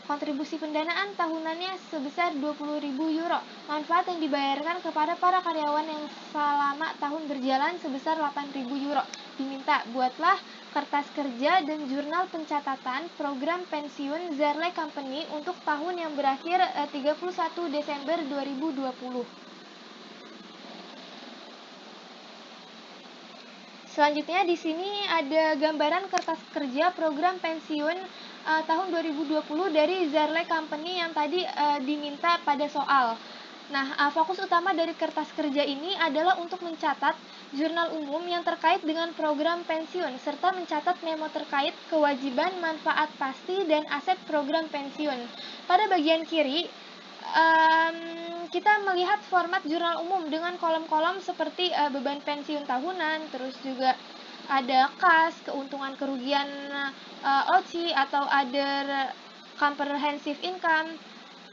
kontribusi pendanaan tahunannya sebesar 20.000 euro, manfaat yang dibayarkan kepada para karyawan yang selama tahun berjalan sebesar 8.000 euro. Diminta buatlah kertas kerja dan jurnal pencatatan program pensiun Zarle Company untuk tahun yang berakhir 31 Desember 2020. Selanjutnya di sini ada gambaran kertas kerja program pensiun tahun 2020 dari Zarle Company yang tadi diminta pada soal. Nah, fokus utama dari kertas kerja ini adalah untuk mencatat jurnal umum yang terkait dengan program pensiun serta mencatat memo terkait kewajiban manfaat pasti dan aset program pensiun. Pada bagian kiri kita melihat format jurnal umum dengan kolom-kolom seperti beban pensiun tahunan, terus juga ada kas, keuntungan kerugian OC atau other comprehensive income,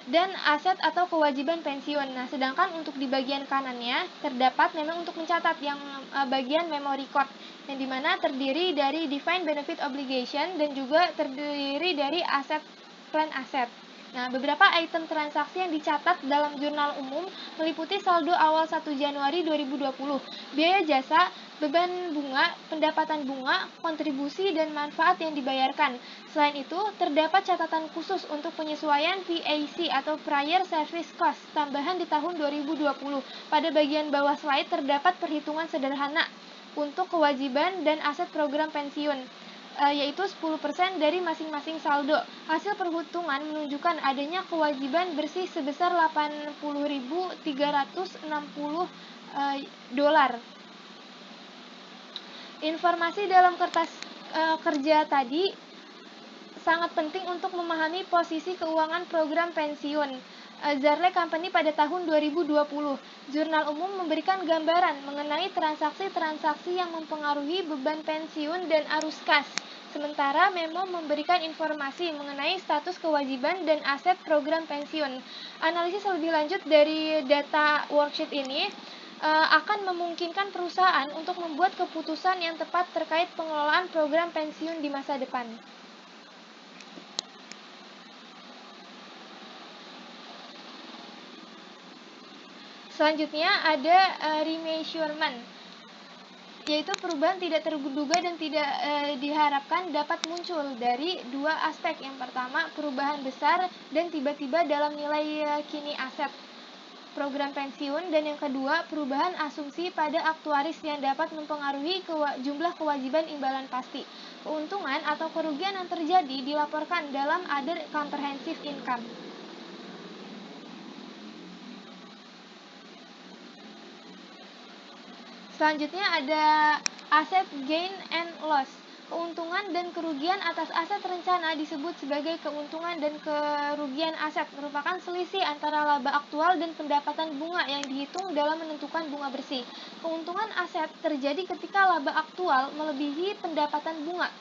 dan aset atau kewajiban pensiun. Nah, sedangkan untuk di bagian kanannya terdapat memang untuk mencatat yang bagian memo record, yang dimana terdiri dari defined benefit obligation dan juga terdiri dari aset plan aset. Nah, beberapa item transaksi yang dicatat dalam jurnal umum meliputi saldo awal 1 Januari 2020, biaya jasa, beban bunga, pendapatan bunga, kontribusi, dan manfaat yang dibayarkan. Selain itu, terdapat catatan khusus untuk penyesuaian PAC atau Prior Service Cost tambahan di tahun 2020. Pada bagian bawah slide terdapat perhitungan sederhana untuk kewajiban dan aset program pensiun, yaitu 10% dari masing-masing saldo. Hasil perhitungan menunjukkan adanya kewajiban bersih sebesar 80.360 dolar. Informasi dalam kertas kerja tadi sangat penting untuk memahami posisi keuangan program pensiun Zarle Company pada tahun 2020. Jurnal umum memberikan gambaran mengenai transaksi-transaksi yang mempengaruhi beban pensiun dan arus kas. Sementara memo memberikan informasi mengenai status kewajiban dan aset program pensiun. Analisis lebih lanjut dari data worksheet ini akan memungkinkan perusahaan untuk membuat keputusan yang tepat terkait pengelolaan program pensiun di masa depan. Selanjutnya ada remeasurement, yaitu perubahan tidak terduga dan tidak diharapkan dapat muncul dari dua aspek. Yang pertama, perubahan besar dan tiba-tiba dalam nilai kini aset program pensiun, dan yang kedua, perubahan asumsi pada aktuaris yang dapat mempengaruhi jumlah kewajiban imbalan pasti. Keuntungan atau kerugian yang terjadi dilaporkan dalam other comprehensive income. Selanjutnya ada asset gain and loss. Keuntungan dan kerugian atas aset rencana disebut sebagai keuntungan dan kerugian aset, merupakan selisih antara laba aktual dan pendapatan bunga yang dihitung dalam menentukan bunga bersih. Keuntungan aset terjadi ketika laba aktual melebihi pendapatan bunga.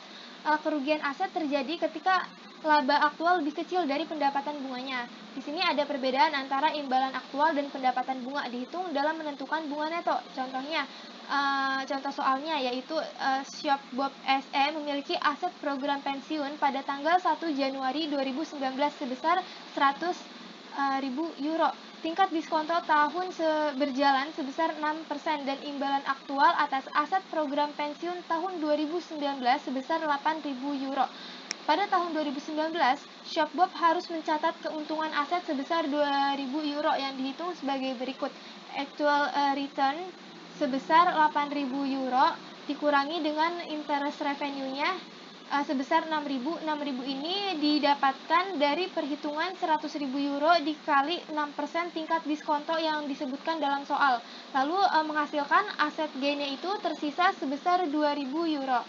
Kerugian aset terjadi ketika laba aktual lebih kecil dari pendapatan bunganya. Di sini ada perbedaan antara imbalan aktual dan pendapatan bunga dihitung dalam menentukan bunga neto. Contohnya, contoh soalnya yaitu Shop Bob SE memiliki aset program pensiun pada tanggal 1 Januari 2019 sebesar 100.000 euro. Tingkat diskonto tahun berjalan sebesar 6% dan imbalan aktual atas aset program pensiun tahun 2019 sebesar 8.000 euro. Pada tahun 2019, Shopbob harus mencatat keuntungan aset sebesar 2.000 euro yang dihitung sebagai berikut. Actual return sebesar 8.000 euro dikurangi dengan interest revenue-nya sebesar 6.000. 6.000 ini didapatkan dari perhitungan 100.000 euro dikali 6% tingkat diskonto yang disebutkan dalam soal. Lalu menghasilkan aset gain-nya itu tersisa sebesar 2.000 euro.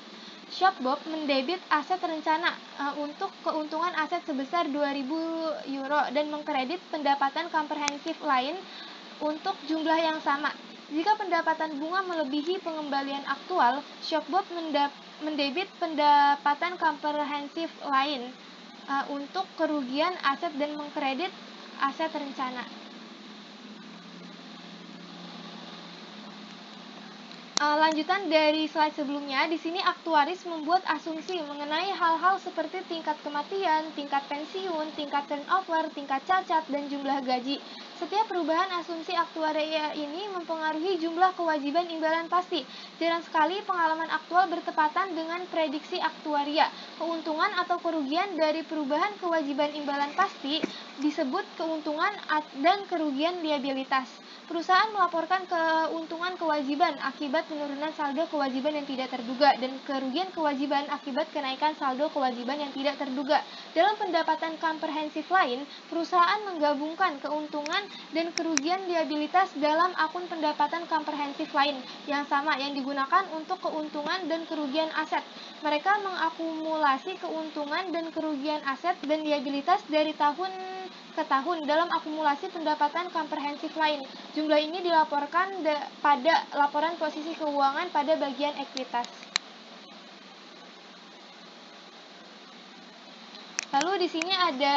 Shopbob mendebit aset rencana untuk keuntungan aset sebesar 2.000 euro dan mengkredit pendapatan komprehensif lain untuk jumlah yang sama. Jika pendapatan bunga melebihi pengembalian aktual, Shopbob mendebit pendapatan komprehensif lain untuk kerugian aset dan mengkredit aset rencana. Lanjutan dari slide sebelumnya, di sini aktuaris membuat asumsi mengenai hal-hal seperti tingkat kematian, tingkat pensiun, tingkat turnover, tingkat cacat, dan jumlah gaji. Setiap perubahan asumsi aktuaria ini mempengaruhi jumlah kewajiban imbalan pasti. Jarang sekali pengalaman aktual bertepatan dengan prediksi aktuaria. Keuntungan atau kerugian dari perubahan kewajiban imbalan pasti disebut keuntungan dan kerugian liabilitas. Perusahaan melaporkan keuntungan kewajiban akibat penurunan saldo kewajiban yang tidak terduga dan kerugian kewajiban akibat kenaikan saldo kewajiban yang tidak terduga. Dalam pendapatan komprehensif lain, perusahaan menggabungkan keuntungan dan kerugian liabilitas dalam akun pendapatan komprehensif lain yang sama yang digunakan untuk keuntungan dan kerugian aset. Mereka mengakumulasi keuntungan dan kerugian aset dan liabilitas dari tahun ke tahun dalam akumulasi pendapatan komprehensif lain. Jumlah ini dilaporkan pada laporan posisi keuangan pada bagian ekuitas. Lalu di sini ada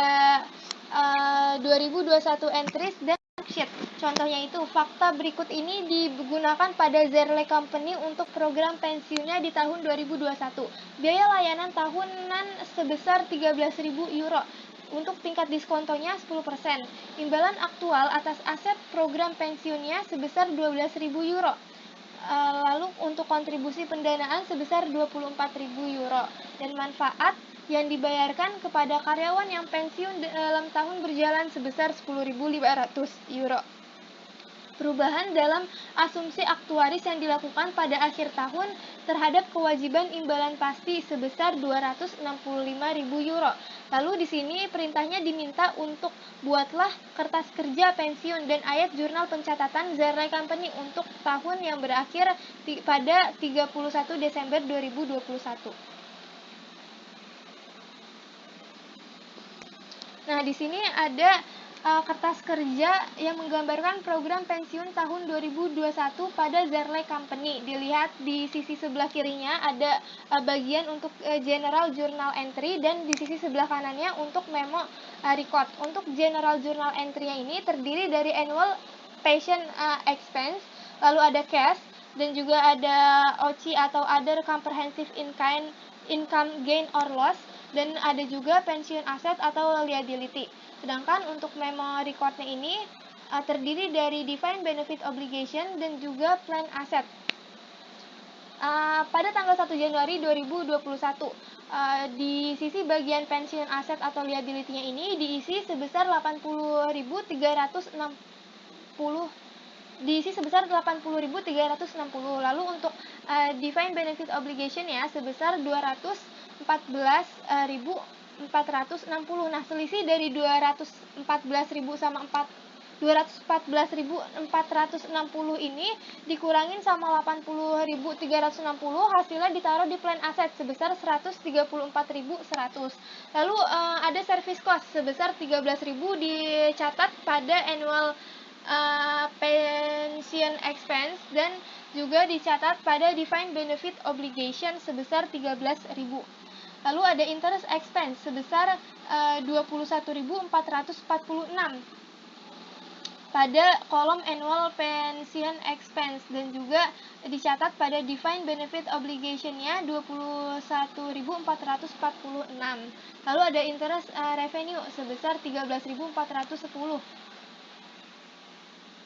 2021 entries dan sheet. Contohnya itu, fakta berikut ini digunakan pada Zerle Company untuk program pensiunnya di tahun 2021. Biaya layanan tahunan sebesar 13.000 euro. Untuk tingkat diskontonya 10%. Imbalan aktual atas aset program pensiunnya sebesar 12.000 euro. Lalu untuk kontribusi pendanaan sebesar 24.000 euro. Dan manfaat yang dibayarkan kepada karyawan yang pensiun dalam tahun berjalan sebesar 10.500 euro. Perubahan dalam asumsi aktuaris yang dilakukan pada akhir tahun terhadap kewajiban imbalan pasti sebesar 265.000 euro. Lalu di sini perintahnya diminta untuk buatlah kertas kerja pensiun dan ayat jurnal pencatatan Zerle Company untuk tahun yang berakhir pada 31 Desember 2021. Nah, di sini ada kertas kerja yang menggambarkan program pensiun tahun 2021 pada Zerle Company. Dilihat di sisi sebelah kirinya ada bagian untuk General Journal Entry dan di sisi sebelah kanannya untuk memo record. Untuk General Journal Entry-nya ini terdiri dari annual pension expense, lalu ada cash, dan juga ada OCI atau other comprehensive income gain or loss, dan ada juga pensiun aset atau liability. Sedangkan untuk memo recordnya ini terdiri dari defined benefit obligation dan juga plan asset. Pada tanggal 1 Januari 2021, di sisi bagian pensiun aset atau liability-nya ini diisi sebesar 80.360. Diisi sebesar 80.360. Lalu untuk defined benefit obligation ya sebesar 214.460. Nah, selisih dari 214.000 sama 214.460 ini dikurangin sama 80.360, hasilnya ditaruh di plan aset sebesar 134.100. Lalu ada service cost sebesar 13.000 dicatat pada annual pension expense dan juga dicatat pada defined benefit obligation sebesar 13.000. Lalu ada interest expense sebesar 21.446 pada kolom annual pension expense dan juga dicatat pada defined benefit obligation-nya 21.446. Lalu ada interest revenue sebesar 13.410.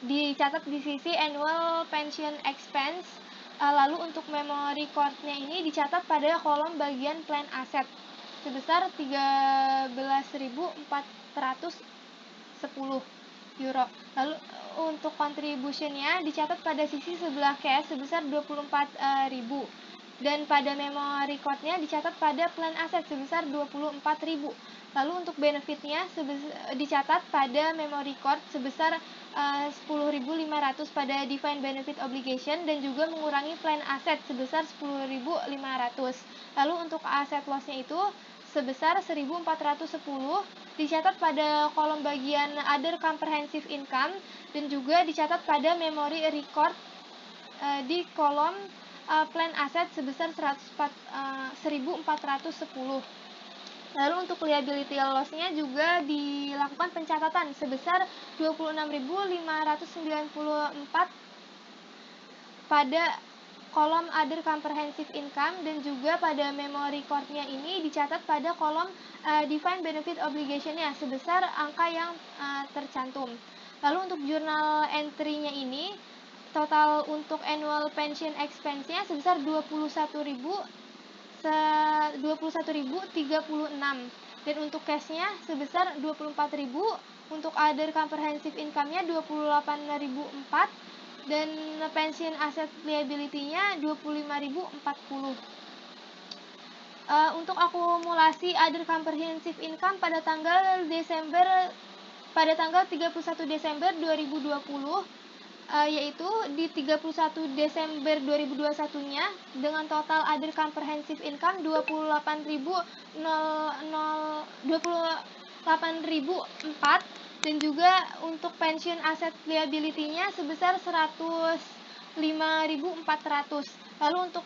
Dicatat di sisi annual pension expense. Lalu untuk memo record-nya ini dicatat pada kolom bagian plan asset sebesar 13.410 euro. Lalu untuk contribution-nya dicatat pada sisi sebelah cash sebesar 24.000 dan pada memo record-nya dicatat pada plan asset sebesar 24.000. Lalu untuk benefit-nya dicatat pada memo record sebesar 10.500 pada defined benefit obligation dan juga mengurangi plan aset sebesar 10.500. Lalu untuk aset loss-nya itu sebesar 1.410 dicatat pada kolom bagian other comprehensive income dan juga dicatat pada memory record di kolom plan aset sebesar 1.410. Lalu untuk liability loss-nya juga dilakukan pencatatan sebesar 26.594 pada kolom other comprehensive income dan juga pada memory record-nya ini dicatat pada kolom defined benefit obligation-nya sebesar angka yang tercantum. Lalu untuk journal entry-nya ini total untuk annual pension expense-nya sebesar 21.036 dan untuk cash-nya sebesar 24.000, untuk other comprehensive income-nya 28.004 dan pension asset liability-nya 25.040. Untuk akumulasi other comprehensive income pada tanggal 31 Desember 2020 yaitu di 31 Desember 2021-nya dengan total other comprehensive income 28.004 dan juga untuk pension asset liability-nya sebesar 105.400. Lalu untuk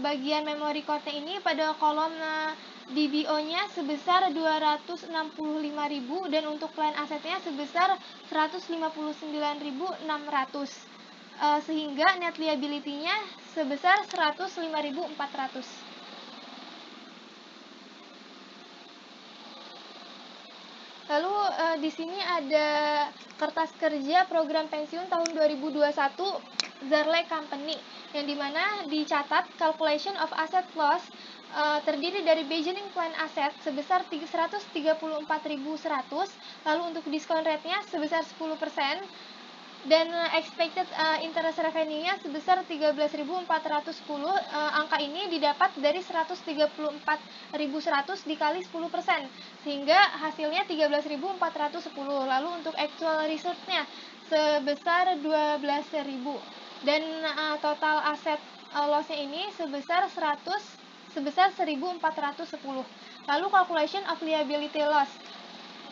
bagian memory record-nya ini pada kolom DBO-nya sebesar 265.000 dan untuk plan asetnya sebesar 159.600. Sehingga net liability-nya sebesar 105.400. Lalu di sini ada kertas kerja program pensiun tahun 2021 Zarley Company yang dimana dicatat calculation of asset loss terdiri dari beginning plan asset sebesar 134.100, lalu untuk discount rate-nya sebesar 10%, dan expected interest revenue-nya sebesar 13.410. Angka ini didapat dari 134.100 dikali 10%, sehingga hasilnya 13.410. Lalu untuk actual result-nya sebesar 12.000 dan total aset loss-nya ini sebesar 1.410. Lalu calculation of liability loss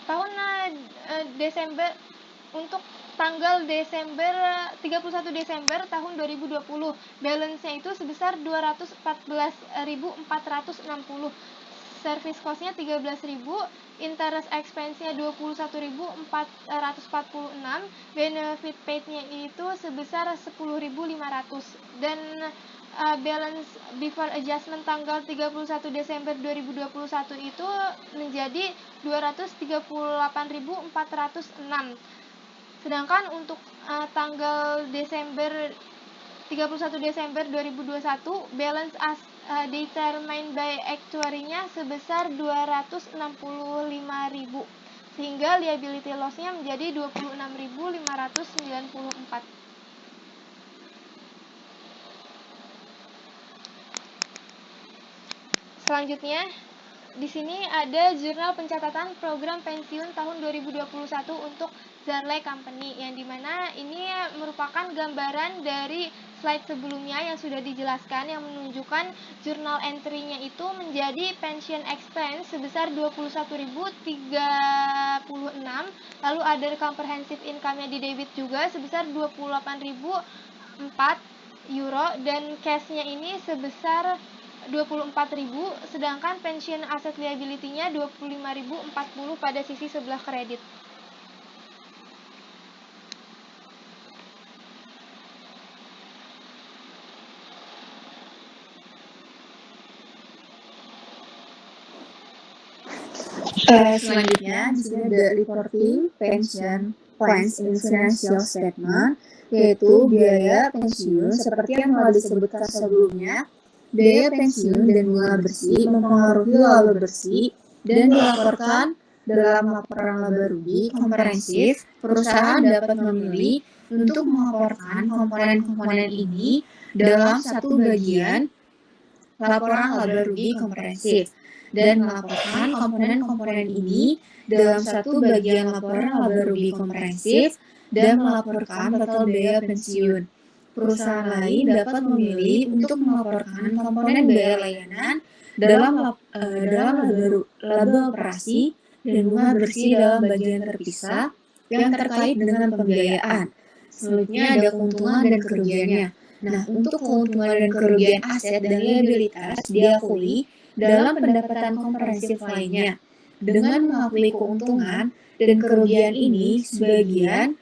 tahun Desember untuk tanggal 31 Desember tahun 2020 balance-nya itu sebesar 214.460, service cost-nya 13.000, interest expense-nya 21.446, benefit paid-nya itu sebesar 10.500 dan balance before adjustment tanggal 31 Desember 2021 itu menjadi 238.406. Sedangkan untuk tanggal 31 Desember 2021 balance as determined by actuary-nya sebesar 265.000 sehingga liability loss-nya menjadi 26.594. Selanjutnya, di sini ada jurnal pencatatan program pensiun tahun 2021 untuk Zarley Company, yang dimana ini merupakan gambaran dari slide sebelumnya yang sudah dijelaskan, yang menunjukkan jurnal entry-nya itu menjadi pension expense sebesar 21.036, lalu other comprehensive income-nya di debit juga sebesar 28.004 euro dan cash-nya ini sebesar 24.000, sedangkan pension asset liability-nya 25.040 pada sisi sebelah kredit. Selanjutnya di sini ada reporting pension plans in financial statement, yaitu biaya pensiun seperti yang telah disebutkan sebelumnya. Biaya pensiun dan bunga bersih mempengaruhi laba bersih dan dilaporkan dalam laporan laba rugi komprehensif. Perusahaan dapat memilih untuk melaporkan komponen-komponen ini dalam satu bagian laporan laba rugi komprehensif dan melaporkan komponen-komponen ini dalam satu bagian laporan laba rugi komprehensif dan melaporkan total biaya pensiun. Perusahaan lain dapat memilih untuk melaporkan komponen biaya layanan dalam laba operasi dan bunga bersih dalam bagian terpisah yang terkait dengan pembiayaan. Selanjutnya ada keuntungan dan kerugiannya. Nah, untuk keuntungan dan kerugian aset dan liabilitas diakui dalam pendapatan komprehensif lainnya. Dengan mengakui keuntungan dan kerugian ini sebagai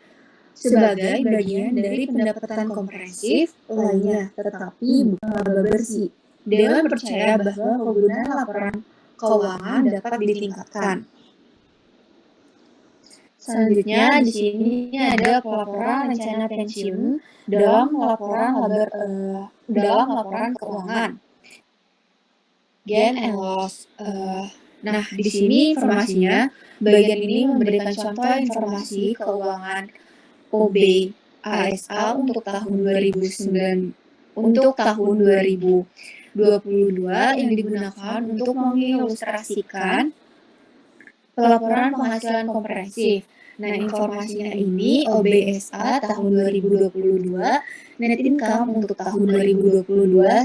bagian dari pendapatan komprehensif lainnya, tetapi bukan laba bersih. Dewan percaya bahwa penggunaan laporan keuangan dapat ditingkatkan. Selanjutnya di sini ada pelaporan rencana pensiun dalam laporan keuangan. Gain and loss. Nah, di sini informasinya, bagian ini memberikan contoh informasi keuangan OB ASA untuk tahun 2022 yang digunakan untuk mengilustrasikan pelaporan penghasilan komprehensif. Nah, informasinya ini OBSA tahun 2022, net income untuk tahun 2022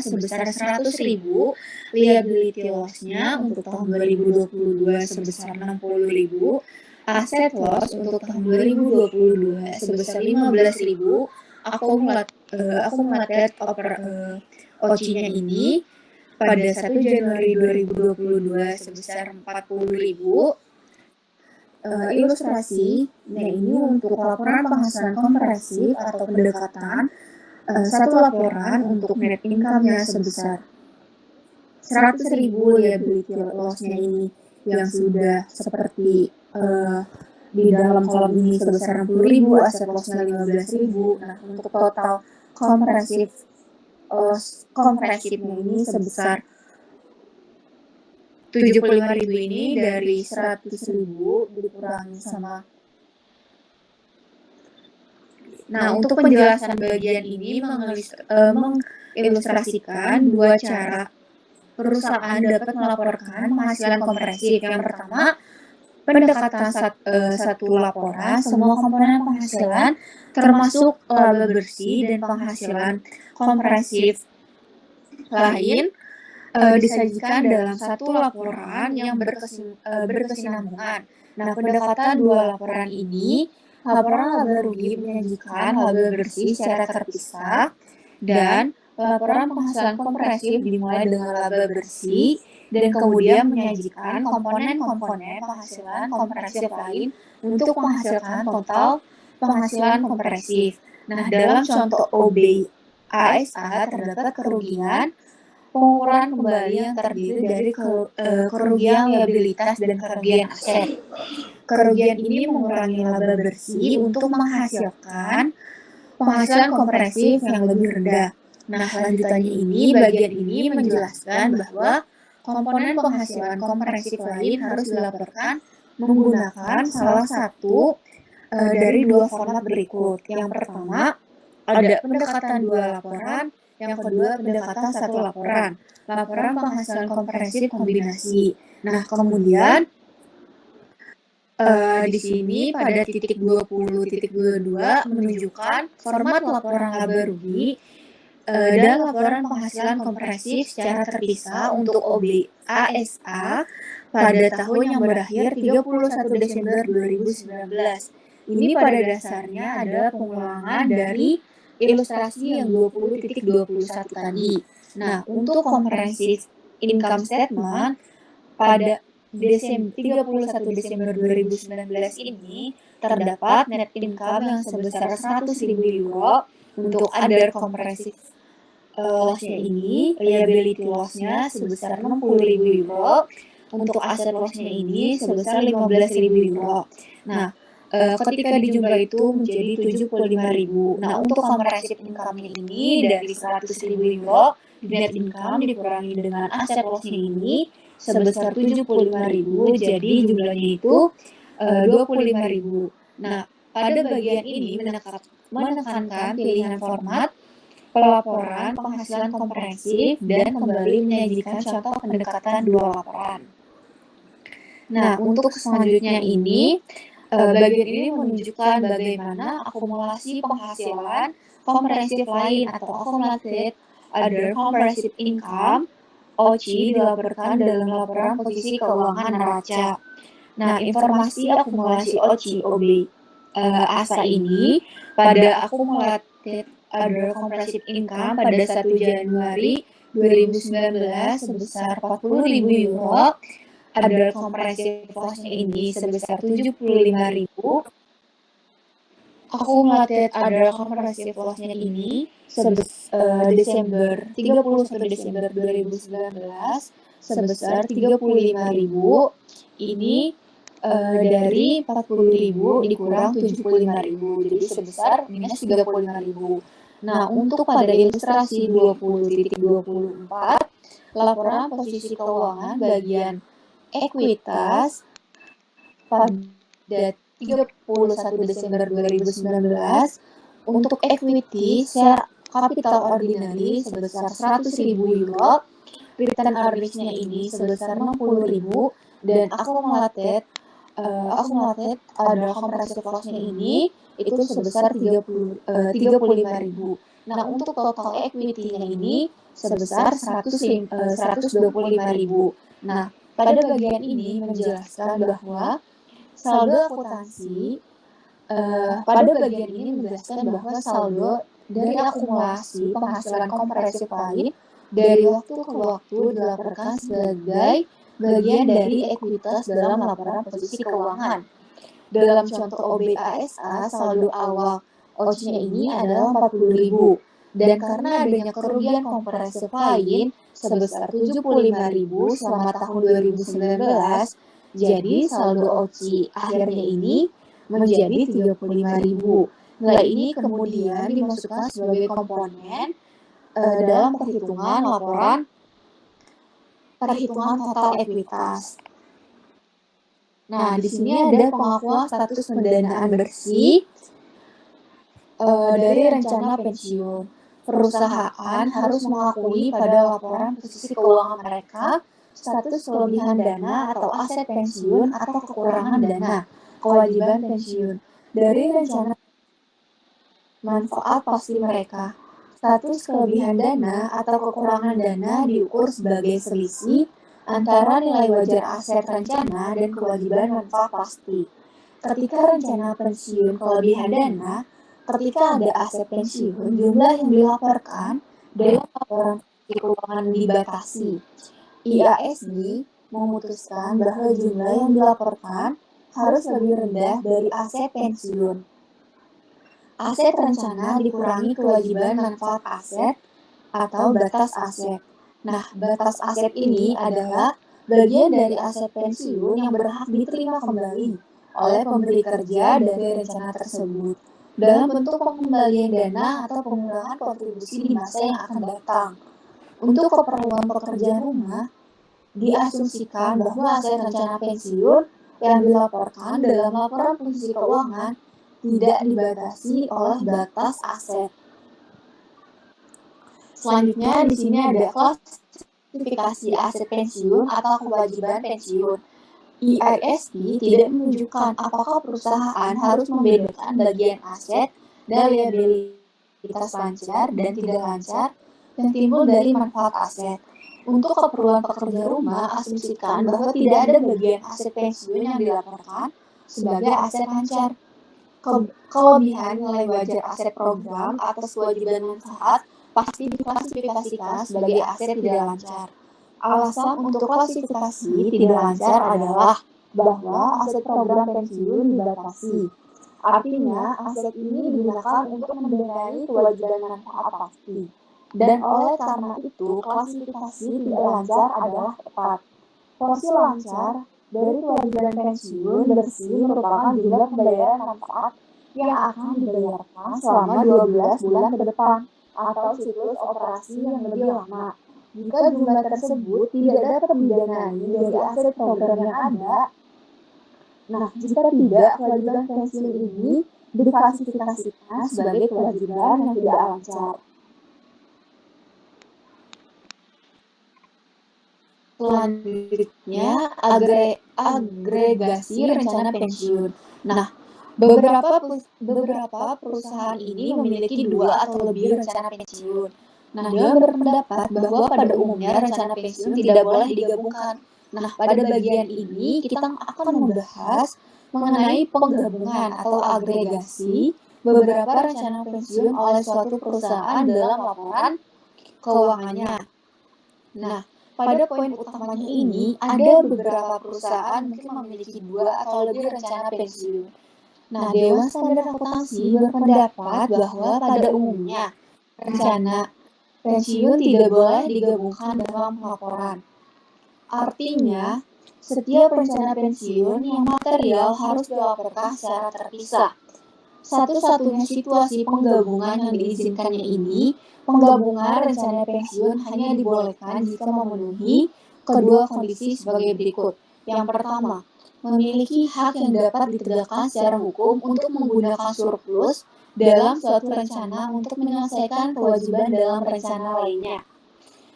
sebesar 100.000, liability loss-nya untuk tahun 2022 sebesar 60.000, aset loss untuk tahun 2022 sebesar 15.000, accumulated OC-nya ini pada 1 Januari 2022 sebesar 40.000. Ilustrasi, nah ini untuk laporan penghasilan komprehensif atau pendekatan, satu laporan untuk net income-nya sebesar 100.000, liability loss-nya ini yang sudah seperti di dalam kolom ini sebesar 60.000, aset loss-nya 15.000. Nah, untuk total komprehensifnya ini sebesar 75.000 ini dari 100.000 dikurangi sama. Nah, untuk penjelasan bagian ini mengilustrasikan dua cara perusahaan dapat melaporkan penghasilan komprehensif. Yang pertama, pendekatan satu laporan, semua komponen penghasilan termasuk laba bersih dan penghasilan komprehensif lain disajikan dalam satu laporan yang berkesinambungan. Nah, pendekatan dua laporan ini, laporan laba rugi menyajikan laba bersih secara terpisah, dan laporan penghasilan komprehensif dimulai dengan laba bersih dan kemudian menyajikan komponen-komponen penghasilan komprehensif lain untuk menghasilkan total penghasilan komprehensif. Nah, dalam contoh OB ASA terdapat kerugian pengukuran kembali yang terdiri dari kerugian liabilitas dan kerugian aset. Kerugian ini mengurangi laba bersih untuk menghasilkan penghasilan komprehensif yang lebih rendah. Nah, lanjutannya ini, bagian ini menjelaskan bahwa komponen penghasilan komprehensif lain harus dilaporkan menggunakan salah satu dari dua format berikut. Yang pertama, ada pendekatan dua laporan. Yang kedua, pendekatan satu laporan. Laporan penghasilan komprehensif kombinasi. Nah, kemudian di sini pada titik 20.22 menunjukkan format laporan laba rugi dan laporan penghasilan komprehensif secara terpisah untuk OB ASA pada tahun yang berakhir 31 Desember 2019. Ini pada dasarnya adalah pengulangan dari ilustrasi yang 20.21 tadi. Nah, untuk komprehensif income statement pada 31 Desember 2019 ini terdapat net income yang sebesar 100.000 euro untuk other comprehensive loss-nya ini, liability loss-nya sebesar 60.000 euro, untuk aset loss-nya ini sebesar 15.000 euro. Nah, ketika dijumlah itu menjadi 75.000. Nah, untuk comprehensive income-nya ini dari 100.000 euro, net income dikurangi dengan aset loss-nya ini sebesar 75.000, jadi jumlahnya itu 25.000. Nah, pada bagian ini menekankan pilihan format pelaporan penghasilan komprehensif dan kembali menyajikan contoh pendekatan dua laporan. Nah, untuk selanjutnya ini Bagian ini menunjukkan bagaimana akumulasi penghasilan komprehensif lain atau accumulated other comprehensive income (OCI) dilaporkan dalam laporan posisi keuangan neraca. Nah, informasi akumulasi OCI OB ASA ini pada accumulated other comprehensive income pada 1 Januari 2019 sebesar 40.000 euro, other comprehensive loss-nya ini sebesar 75.000, accumulated other comprehensive loss-nya ini Desember 31 Desember 2019 sebesar 35.000. Ini dari 40.000 dikurang 75.000, jadi sebesar minus 35.000. Nah, untuk pada ilustrasi 20.24, laporan posisi keuangan bagian ekuitas pada 31 Desember 2019 untuk equity share capital ordinary sebesar 100.000 euro, return earnings-nya ini sebesar 60.000, dan accumulated ada comprehensive loss-nya ini itu sebesar 35.000. Nah, untuk total equity-nya ini sebesar 125.000. Nah, pada bagian ini menjelaskan bahwa saldo akuntansi pada bagian ini menjelaskan bahwa saldo dari akumulasi penghasilan komprehensif lain dari waktu ke waktu dilaporkan sebagai bagian dari ekuitas dalam laporan posisi keuangan. Dalam contoh OBASA, saldo awal OC-nya ini adalah 40.000, dan karena adanya kerugian komprehensif lain sebesar 75.000 selama tahun 2019, jadi saldo OC akhirnya ini menjadi 35.000. Nilai ini kemudian dimasukkan sebagai komponen dalam perhitungan total ekuitas. Nah, di sini ada pengakuan status pendanaan bersih dari rencana pensiun. Perusahaan harus mengakui pada laporan posisi keuangan mereka status kelebihan dana atau aset pensiun atau kekurangan dana, kewajiban pensiun dari rencana manfaat pasti mereka. Status kelebihan dana atau kekurangan dana diukur sebagai selisih antara nilai wajar aset rencana dan kewajiban manfaat pasti. Ketika rencana pensiun kelebihan dana, ketika ada aset pensiun, jumlah yang dilaporkan dalam laporan keuangan dibatasi. IASB memutuskan bahwa jumlah yang dilaporkan harus lebih rendah dari aset pensiun. Aset rencana dikurangi kewajiban manfaat aset atau batas aset. Nah, batas aset ini adalah bagian dari aset pensiun yang berhak diterima kembali oleh pemberi kerja dari rencana tersebut dalam bentuk pengembalian dana atau pengulangan kontribusi di masa yang akan datang. Untuk keperluan pekerjaan rumah, diasumsikan bahwa aset rencana pensiun yang dilaporkan dalam laporan posisi keuangan tidak dibatasi oleh batas aset. Selanjutnya di sini ada klasifikasi aset pensiun atau kewajiban pensiun. IASB tidak menunjukkan apakah perusahaan harus membedakan bagian aset dan liabilitas lancar dan tidak lancar yang timbul dari manfaat aset. Untuk keperluan pekerja rumah, asumsikan bahwa tidak ada bagian aset pensiun yang dilaporkan sebagai aset lancar. Kelebihan nilai wajar aset program atas kewajiban manfaat pasti diklasifikasikan sebagai aset tidak lancar. Alasan untuk klasifikasi tidak lancar adalah bahwa aset program pensiun dibatasi. Artinya, aset ini digunakan untuk membiayai kewajiban manfaat pasti. Dan oleh karena itu, klasifikasi tidak lancar adalah tepat. Porsi lancar dari kewajiban pensiun bersih merupakan jumlah pembayaran manfaat yang akan dibayarkan selama 12 bulan ke depan atau siklus operasi yang lebih lama. Jika jumlah tersebut tidak dapat didanai dari aset program yang ada, nah jika tidak, kewajiban pensiun ini diklasifikasikan sebagai kewajiban yang tidak lancar. Selanjutnya, agregasi rencana pensiun. Nah, beberapa perusahaan ini memiliki 2 atau lebih rencana pensiun. Nah, dewan berpendapat bahwa pada umumnya rencana pensiun tidak boleh digabungkan. Nah, pada bagian ini kita akan membahas mengenai penggabungan atau agregasi beberapa rencana pensiun oleh suatu perusahaan dalam laporan keuangannya. Nah, pada poin utamanya ini, ada beberapa perusahaan mungkin memiliki 2 atau lebih rencana pensiun. Nah, Dewan Standar Akuntansi berpendapat bahwa pada umumnya rencana pensiun tidak boleh digabungkan dalam laporan. Artinya, setiap rencana pensiun yang material harus dilaporkan secara terpisah. Satu-satunya situasi penggabungan yang diizinkannya ini, penggabungan rencana pensiun hanya dibolehkan jika memenuhi kedua kondisi sebagai berikut. Yang pertama, memiliki hak yang dapat ditegakkan secara hukum untuk menggunakan surplus dalam suatu rencana untuk menyelesaikan kewajiban dalam rencana lainnya.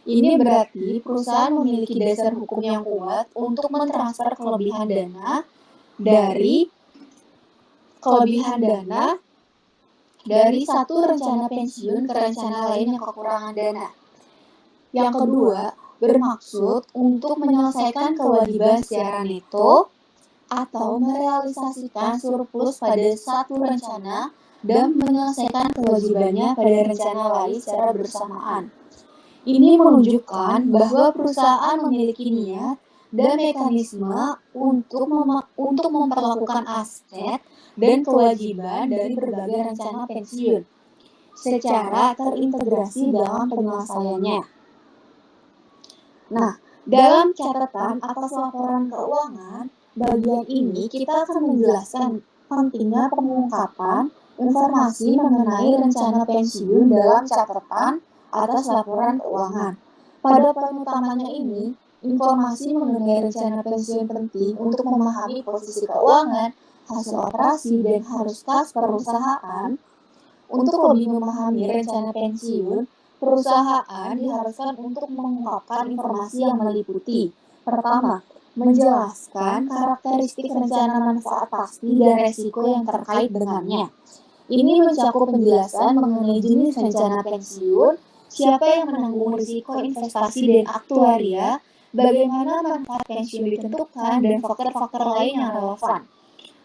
Ini berarti perusahaan memiliki dasar hukum yang kuat untuk mentransfer dari kelebihan dana dari satu rencana pensiun ke rencana lain yang kekurangan dana. Yang kedua, bermaksud untuk menyelesaikan kewajiban secara neto atau merealisasikan surplus pada satu rencana dan menyelesaikan kewajibannya pada rencana lain secara bersamaan. Ini menunjukkan bahwa perusahaan memiliki niat dan mekanisme untuk memperlakukan aset dan kewajiban dari berbagai rencana pensiun secara terintegrasi dalam penyelesaiannya. Nah, dalam catatan atas laporan keuangan, bagian ini kita akan menjelaskan pentingnya pengungkapan informasi mengenai rencana pensiun dalam catatan atas laporan keuangan. Pada poin utamanya ini, informasi mengenai rencana pensiun penting untuk memahami posisi keuangan, hasil operasi, dan harus kas perusahaan. Untuk lebih memahami rencana pensiun, perusahaan diharuskan untuk mengungkapkan informasi yang meliputi. Pertama, menjelaskan karakteristik rencana manfaat pasti dan resiko yang terkait dengannya. Ini mencakup penjelasan mengenai jenis rencana pensiun, siapa yang menanggung risiko investasi dan aktuaria, bagaimana manfaat pensiun ditentukan, dan faktor-faktor lain yang relevan.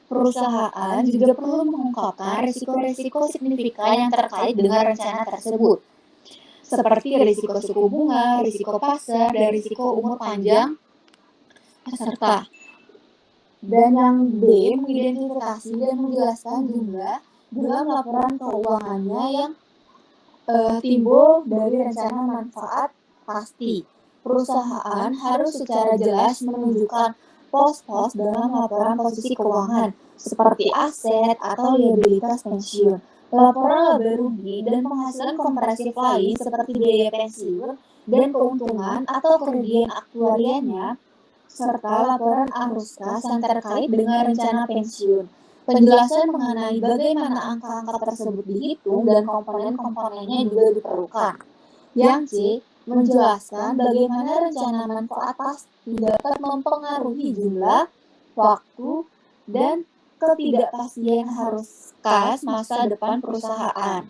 Perusahaan juga perlu mengungkapkan risiko-risiko signifikan yang terkait dengan rencana tersebut, seperti risiko suku bunga, risiko pasar, dan risiko umur panjang peserta. Dan yang B, mengidentifikasi dan menjelaskan jumlah dalam laporan keuangannya yang timbul dari rencana manfaat pasti. Perusahaan harus secara jelas menunjukkan pos-pos dalam laporan posisi keuangan, seperti aset atau liabilitas pensiun, laporan laba rugi, dan penghasilan kompresif lain seperti biaya pensiun dan keuntungan atau kerugian aktuarianya, serta laporan arus kas yang terkait dengan rencana pensiun. Penjelasan mengenai bagaimana angka-angka tersebut dihitung dan komponen-komponennya juga diperlukan. Yang C, menjelaskan bagaimana rencana manfaat pasti dapat mempengaruhi jumlah, waktu, dan ketidakpastian arus kas masa depan perusahaan.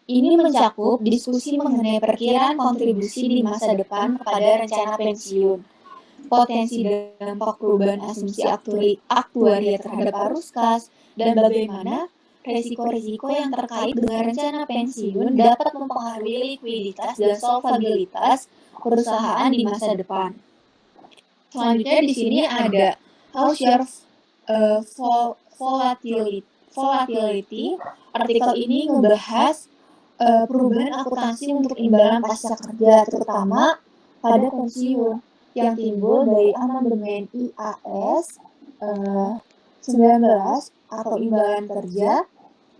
Ini mencakup diskusi mengenai perkiraan kontribusi di masa depan kepada rencana pensiun, potensi dampak perubahan asumsi aktuaria terhadap arus kas, dan bagaimana resiko-resiko yang terkait dengan rencana pensiun dapat mempengaruhi likuiditas dan solvabilitas perusahaan di masa depan. Selanjutnya di sini ada house share volatility. Artikel ini membahas perubahan akuntansi untuk imbalan pasca kerja, terutama pada pensiun yang timbul dari amandemen IAS 19 atau imbalan kerja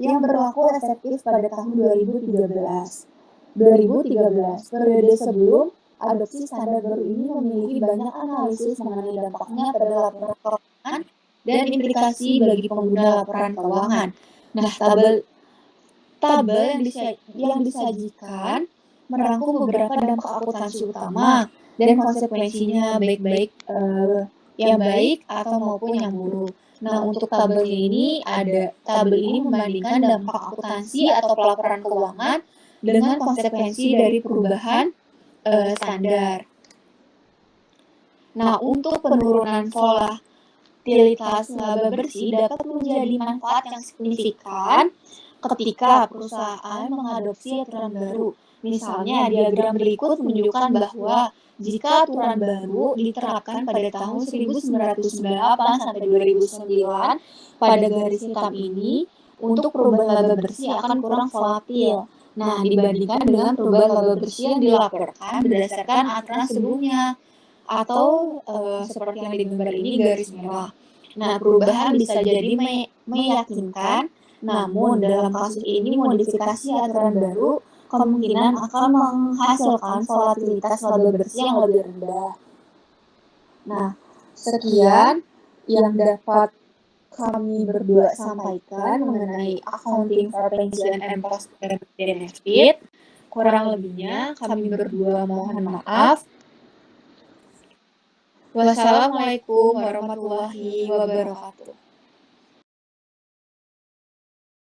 yang berlaku efektif pada tahun 2013. Periode sebelum adopsi standar baru ini memiliki banyak analisis mengenai dampaknya pada laporan keuangan dan implikasi bagi pengguna laporan keuangan. Nah, tabel yang disajikan merangkum beberapa dampak akuntansi utama dan konsekuensinya baik yang baik atau maupun yang buruk. Nah, untuk tabelnya ini tabel ini membandingkan dampak akuntansi atau pelaporan keuangan dengan konsekuensi dari perubahan standar. Nah, untuk penurunan volatilitas laba bersih dapat menjadi manfaat yang signifikan ketika perusahaan mengadopsi aturan baru. Misalnya, diagram berikut menunjukkan bahwa jika aturan baru diterapkan pada tahun 1998 sampai 2009, pada garis hitam ini, untuk perubahan laba bersih akan kurang volatil. Nah, dibandingkan dengan perubahan laba bersih yang dilaporkan berdasarkan aturan sebelumnya, atau seperti yang di gambar ini garis merah. Nah, perubahan bisa jadi meyakinkan, namun dalam kasus ini modifikasi aturan baru kemungkinan akan menghasilkan volatilitas laba bersih yang lebih rendah. Nah, sekian yang dapat kami berdua sampaikan mengenai accounting for pension and post benefit. Kurang lebihnya kami berdua mohon maaf. Wassalamualaikum warahmatullahi wabarakatuh.